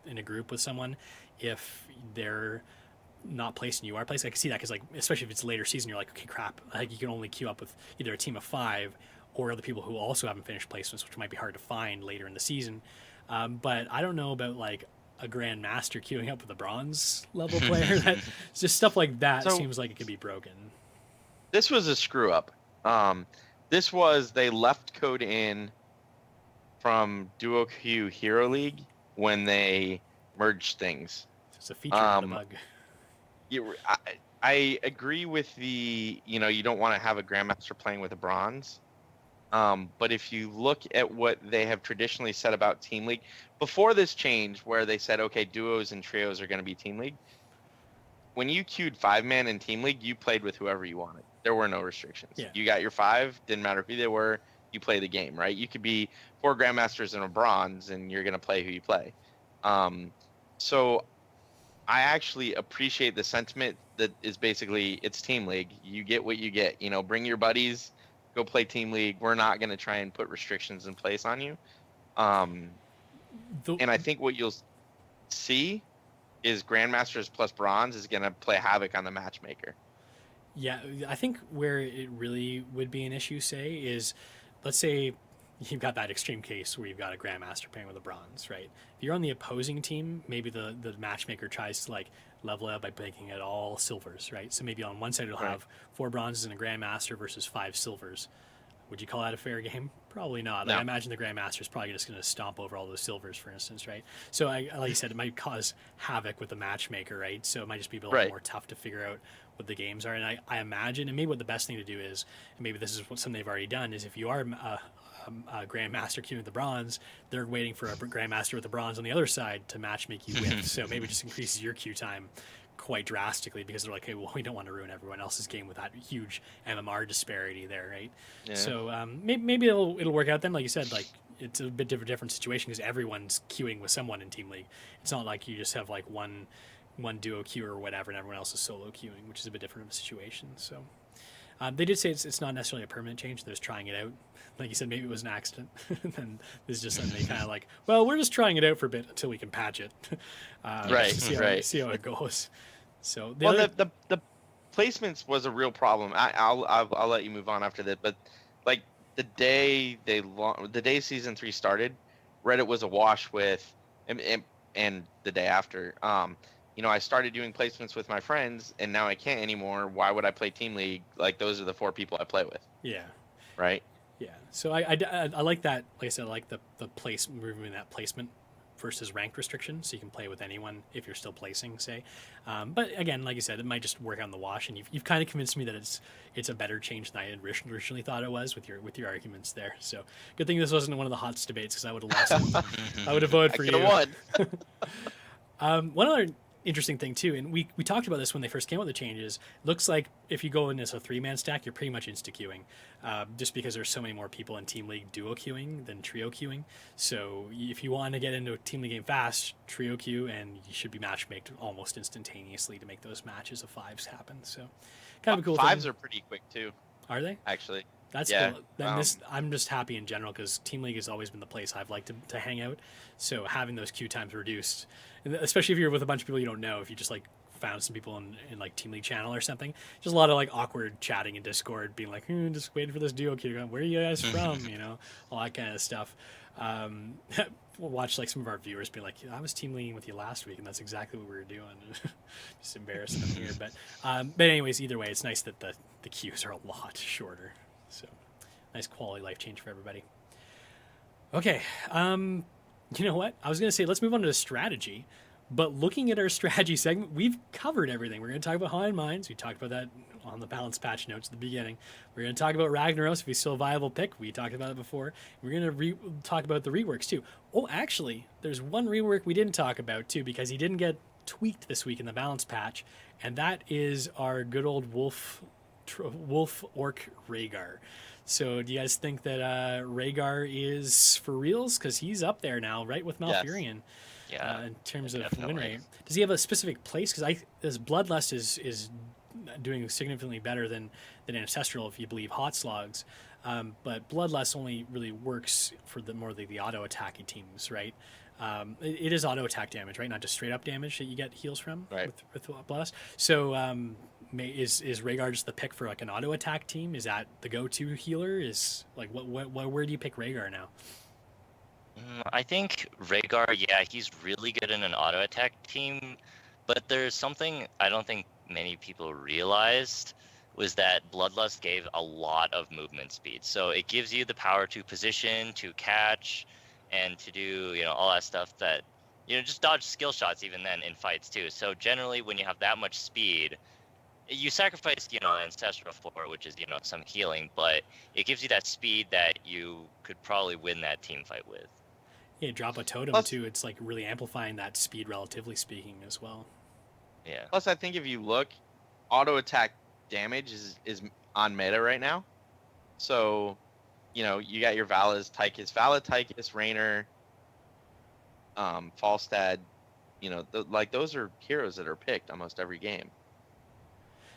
in a group with someone if they're not placed and you are placed. I can see that because like especially if it's later season, you're like, okay, crap, like you can only queue up with either a team of 5 or other people who also haven't finished placements, which might be hard to find later in the season. But I don't know about like a Grand Master queuing up with a bronze level player. That just stuff like that So- seems like it could be broken. This was a screw up. This was they left code in from Duo Q Hero League when they merged things. It's a feature, not a Um, bug. I agree with the you don't want to have a Grandmaster playing with a bronze. But if you look at what they have traditionally said about Team League before this change, where they said okay, duos and trios are going to be Team League. When you queued 5-man in Team League, you played with whoever you wanted. There were no restrictions. Yeah. You got your 5, didn't matter who they were. You play the game, right? You could be 4 Grandmasters and a bronze, and you're going to play who you play. So I actually appreciate the sentiment that is basically it's Team League. You get what you get. Bring your buddies, go play Team League. We're not going to try and put restrictions in place on you. And I think what you'll see is Grandmasters plus Bronze is going to play havoc on the matchmaker. Yeah, I think where it really would be an issue, say, is let's say you've got that extreme case where you've got a Grandmaster playing with a bronze, right? If you're on the opposing team, maybe the matchmaker tries to like level out by making it all silvers, right? So maybe on one side you'll Right. have 4 bronzes and a Grandmaster versus 5 silvers. Would you call that a fair game? Probably not. Like, No. I imagine the Grandmaster is probably just going to stomp over all those silvers, for instance, right? So, like you said, it might cause havoc with the matchmacher, right? So it might just be a little Right. more tough to figure out what the games are. And I imagine, and maybe what the best thing to do is, and maybe this is what something they've already done, is if you are a Grandmaster queuing with the bronze, they're waiting for a Grandmaster with the bronze on the other side to match make you with. So maybe it just increases your queue time quite drastically because they're like, hey, well, we don't want to ruin everyone else's game with that huge MMR disparity there, right? Yeah. So maybe it'll work out then. Like you said, like it's a bit different situation because everyone's queuing with someone in Team League. It's not like you just have like one duo queue or whatever, and everyone else is solo queuing, which is a bit different of a situation. So they did say it's not necessarily a permanent change. They're just trying it out. Like you said, maybe it was an accident. And this is just something they kind of like, well, we're just trying it out for a bit until we can patch it. Right, to right. see how it goes. So The placements was a real problem. I'll let you move on after that. But like the day season 3 started, Reddit was awash with, and the day after, I started doing placements with my friends, and now I can't anymore. Why would I play Team League? Like those are the 4 people I play with, yeah. right? Yeah, so I like that. Like I said, I like the place removing that placement versus ranked restriction, so you can play with anyone if you're still placing, say. But again, like you said, it might just work on the wash, and you've kind of convinced me that it's a better change than I had originally thought it was with your arguments there. So good thing this wasn't one of the hottest debates, because I would have lost. I would have voted for I you. could have won. One other interesting thing too, and we talked about this when they first came out with the changes. Looks like if you go in as a 3-man stack, you're pretty much insta queuing, just because there's so many more people in Team League duo queuing than trio queuing. So if you want to get into a Team League game fast, trio queue, and you should be matchmaked almost instantaneously to make those matches of 5s happen. So kind of a cool 5s thing. are pretty quick too, Are they? actually. That's Yeah, cool. I'm just happy in general, because Team League has always been the place I've liked to hang out. So having those queue times reduced, and especially if you're with a bunch of people you don't know, if you just like found some people in like Team League channel or something, just a lot of like awkward chatting in Discord, being like, just waiting for this duo queue. Going, where are you guys from? All that kind of stuff. We'll watch like some of our viewers be like, I was team leading with you last week, and that's exactly what we were doing. Just embarrassing them here, but anyways, either way, it's nice that the queues are a lot shorter. So nice quality life change for everybody. Okay, you know what? I was gonna say let's move on to the strategy, but looking at our strategy segment, we've covered everything. We're gonna talk about Haunted Mines. We talked about that on the balance patch notes at the beginning. We're gonna talk about Ragnaros if he's still a viable pick. We talked about it before. We're gonna talk about the reworks too. Oh, actually, there's one rework we didn't talk about too, because he didn't get tweaked this week in the balance patch, and that is our good old wolf orc Rhaegar. So do you guys think that Rhaegar is for reals? Because he's up there now, right, with Malfurion. Yeah, in terms of definitely. win rate. Does he have a specific place? Because his Bloodlust is doing significantly better than Ancestral, if you believe Hot Slogs. But Bloodlust only really works for the more the auto attacking teams, right? It is auto attack damage, right? Not just straight up damage that you get heals from, Right. with Bloodlust. So is Rhaegar just the pick for like an auto attack team? Is that the go-to healer? Is like where do you pick Rhaegar now? I think Rhaegar, yeah, he's really good in an auto attack team, but there's something I don't think many people realized, was that Bloodlust gave a lot of movement speed. So it gives you the power to position, to catch, and to do, all that stuff that, just dodge skill shots even then in fights too. So generally when you have that much speed, you sacrifice, Ancestral for, which is, some healing, but it gives you that speed that you could probably win that team fight with. Yeah, drop a totem Plus- too. It's like really amplifying that speed, relatively speaking, as well. Yeah. Plus, I think if you look, auto attack damage is on meta right now. So, you got your Vala's, Tychus, Raynor, Falstad. Those are heroes that are picked almost every game.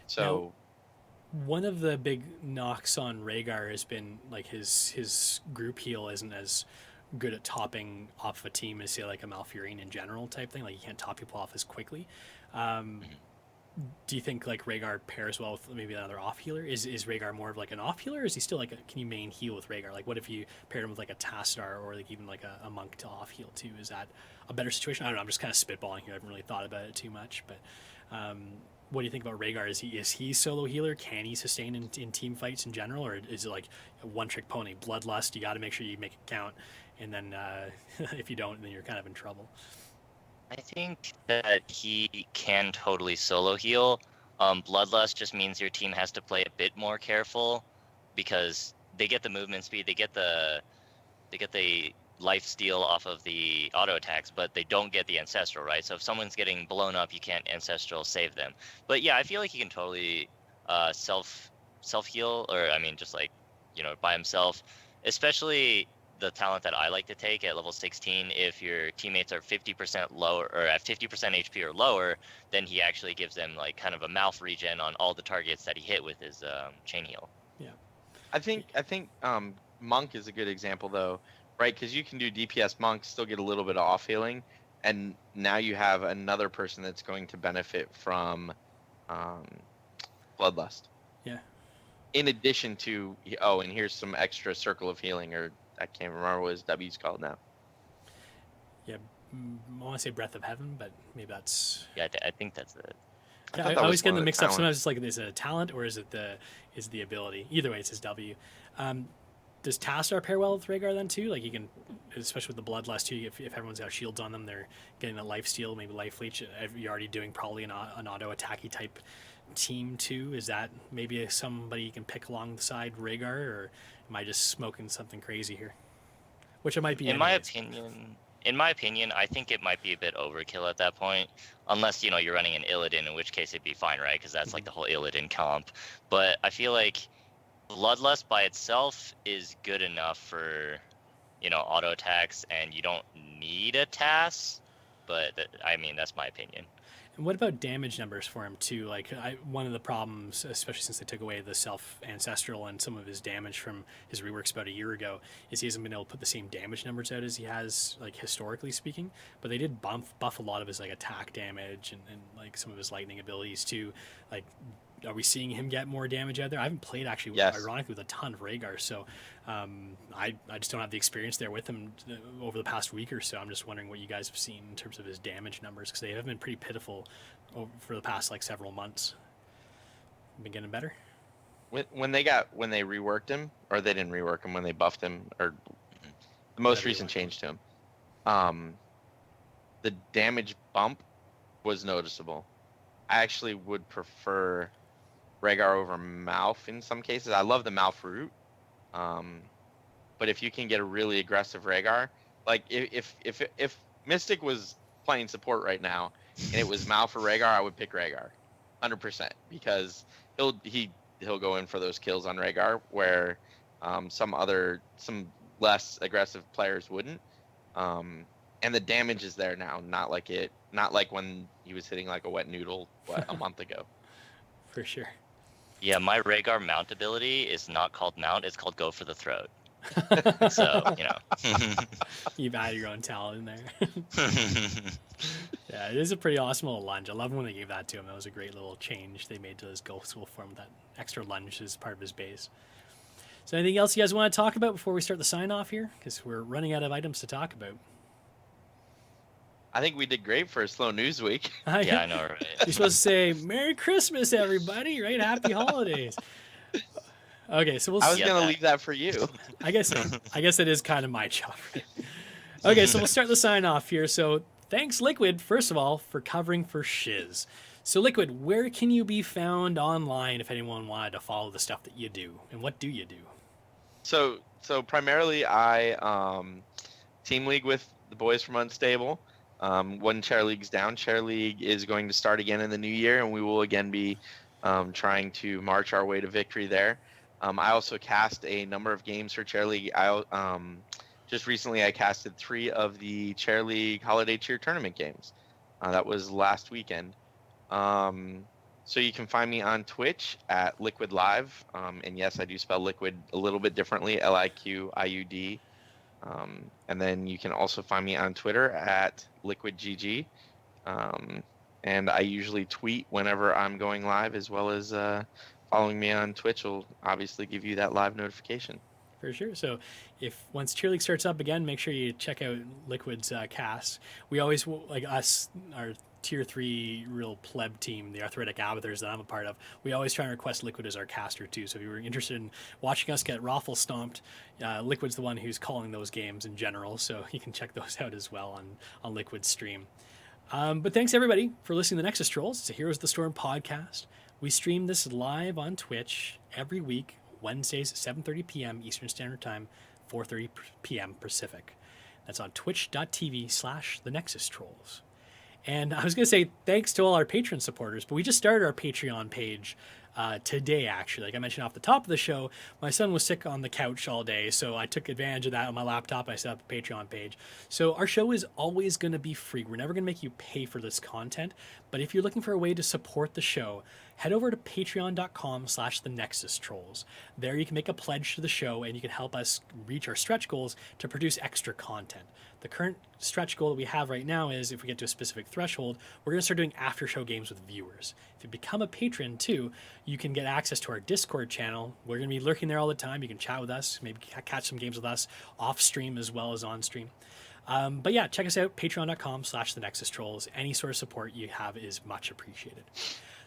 So. One of the big knocks on Rhaegar has been like his group heal isn't as good at topping off a team as say like a Malfurion in general type thing. Like you can't top people off as quickly. Do you think like Rhaegar pairs well with maybe another off healer? Is Rhaegar more of like an off healer, or is he still like can you main heal with Rhaegar? Like what if you paired him with like a Tassadar or like even like a monk to off heal too? Is that a better situation? I don't know. I'm just kind of spitballing here. I haven't really thought about it too much, but what do you think about Rhaegar? Is he solo healer? Can he sustain in team fights in general, or is it like a one trick pony? Bloodlust, you got to make sure you make it count, and then if you don't, then you're kind of in trouble. I think that he can totally solo heal. Bloodlust just means your team has to play a bit more careful, because they get the movement speed, they get the life steal off of the auto attacks, but they don't get the Ancestral, right? So if someone's getting blown up, you can't Ancestral save them. But yeah, I feel like he can totally self heal, or I mean just like, by himself, especially the talent that I like to take at level 16. If your teammates are 50% lower, or at 50% HP or lower, then he actually gives them like kind of a mouth regen on all the targets that he hit with his chain heal. Yeah, I think Monk is a good example though, right? Because you can do DPS Monk, still get a little bit of off healing, and now you have another person that's going to benefit from Bloodlust. Yeah. In addition to, and here's some extra circle of healing, or I can't remember what his W's called now. Yeah, I want to say Breath of Heaven, but maybe that's. Yeah, I think that's it. I always get them mixed up. Sometimes it's like, is it a talent or is it the ability? Either way, it's his W. does Tassadar pair well with Rhaegar then too? Like you can, especially with the Bloodlust too, if everyone's got shields on them, they're getting a life steal, maybe life leech. You're already doing probably an auto attacky type team too. Is that maybe somebody you can pick alongside Rhaegar, or am I just smoking something crazy here? Which it might be. In my opinion, I think it might be a bit overkill at that point, unless you're running an Illidan, in which case it'd be fine, right? Because that's like the whole Illidan comp. But I feel like Bloodlust by itself is good enough for auto attacks, and you don't need a TAS. But I mean, that's my opinion. And what about damage numbers for him too? Like one of the problems, especially since they took away the self-ancestral and some of his damage from his reworks about a year ago, is he hasn't been able to put the same damage numbers out as he has, like historically speaking. But they did buff a lot of his like attack damage and like some of his lightning abilities too. Like, are we seeing him get more damage out there? I haven't played actually, Yes. ironically, with a ton of Rhaegar, so I just don't have the experience there with him over the past week or so. I'm just wondering what you guys have seen in terms of his damage numbers, because they have been pretty pitiful for the past like several months. Been getting better. When they reworked him, or they didn't rework him, when they buffed him, or the most recent change to him, the damage bump was noticeable. I actually would prefer Rhaegar over Malf in some cases. I love the Malf route, but if you can get a really aggressive Rhaegar, like if Mystic was playing support right now and it was Malf or Rhaegar, I would pick Rhaegar, 100%, because he'll go in for those kills on Rhaegar where some less aggressive players wouldn't. And the damage is there now, not like when he was hitting like a wet noodle a month ago. For sure. Yeah, my Rhaegar mount ability is not called mount; it's called go for the throat. So You've added your own talent in there. Yeah, it is a pretty awesome little lunge. I love when they gave that to him. That was a great little change they made to his Ghost School form. That extra lunge as part of his base. So anything else you guys want to talk about before we start the sign off here? Because we're running out of items to talk about. I think we did great for a slow news week. Yeah, I know, right? You're supposed to say Merry Christmas, everybody, right? Happy holidays. Okay, so we'll. I was gonna leave that for you. I guess it is kind of my job. Right? Okay, so we'll start the sign off here. So thanks, Liquid, first of all, for covering for Shiz. So Liquid, where can you be found online if anyone wanted to follow the stuff that you do, and what do you do? So primarily I team league with the boys from Unstable. When Chair League's down, Chair League is going to start again in the new year, and we will again be trying to march our way to victory there. I also cast a number of games for Chair League. Just recently I casted 3 of the Chair League Holiday Cheer Tournament games. That was last weekend. So you can find me on Twitch at Liquid Live. And yes, I do spell Liquid a little bit differently, LIQIUD. And then you can also find me on Twitter at LiquidGG. And I usually tweet whenever I'm going live, as well as following me on Twitch will obviously give you that live notification. For sure. So if once Cheer League starts up again, make sure you check out Liquid's cast. We always, like us, our tier 3 real pleb team, the Arthritic Abathurs that I'm a part of, we always try and request Liquid as our caster too. So if you were interested in watching us get raffle stomped, Liquid's the one who's calling those games in general. So you can check those out as well on Liquid's stream. But thanks everybody for listening to Nexus Trolls. It's a Heroes of the Storm podcast. We stream this live on Twitch every week, Wednesdays at 7:30 p.m. Eastern Standard Time, 4:30 p.m. Pacific. That's on twitch.tv/the Nexus Trolls. And I was going to say thanks to all our Patreon supporters, but we just started our Patreon page today, actually. Like I mentioned off the top of the show, my son was sick on the couch all day, so I took advantage of that on my laptop. I set up a Patreon page. So our show is always going to be free. We're never going to make you pay for this content, but if you're looking for a way to support the show, head over to patreon.com/the Nexus Trolls. There you can make a pledge to the show and you can help us reach our stretch goals to produce extra content. The current stretch goal that we have right now is if we get to a specific threshold, we're going to start doing after show games with viewers. If you become a patron too, you can get access to our Discord channel. We're going to be lurking there all the time. You can chat with us, maybe catch some games with us off stream as well as on stream. But yeah, check us out, patreon.com/the Nexus Trolls. Any sort of support you have is much appreciated.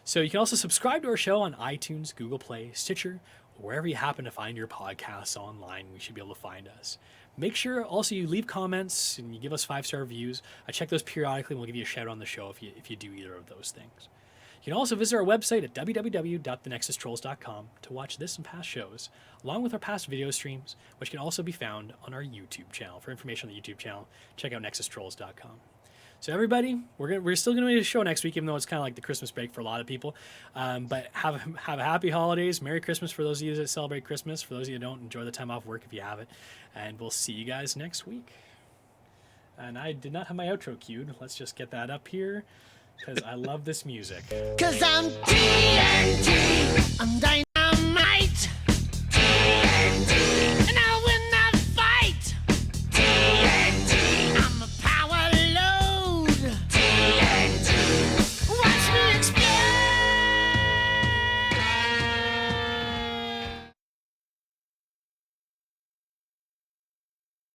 So you can also subscribe to our show on iTunes, Google Play, Stitcher, wherever you happen to find your podcasts online, you should be able to find us. Make sure also you leave comments and you give us 5-star reviews. I check those periodically and we'll give you a shout on the show if you do either of those things. You can also visit our website at www.thenexustrolls.com to watch this and past shows, along with our past video streams, which can also be found on our YouTube channel. For information on the YouTube channel, check out nexustrolls.com. So everybody, we're still going to do a show next week, even though it's kind of like the Christmas break for a lot of people. But have a happy holidays, Merry Christmas for those of you that celebrate Christmas. For those of you that don't, enjoy the time off work if you have it, and we'll see you guys next week. And I did not have my outro queued. Let's just get that up here, because I love this music. 'Cause I'm TNT, I'm dynamite.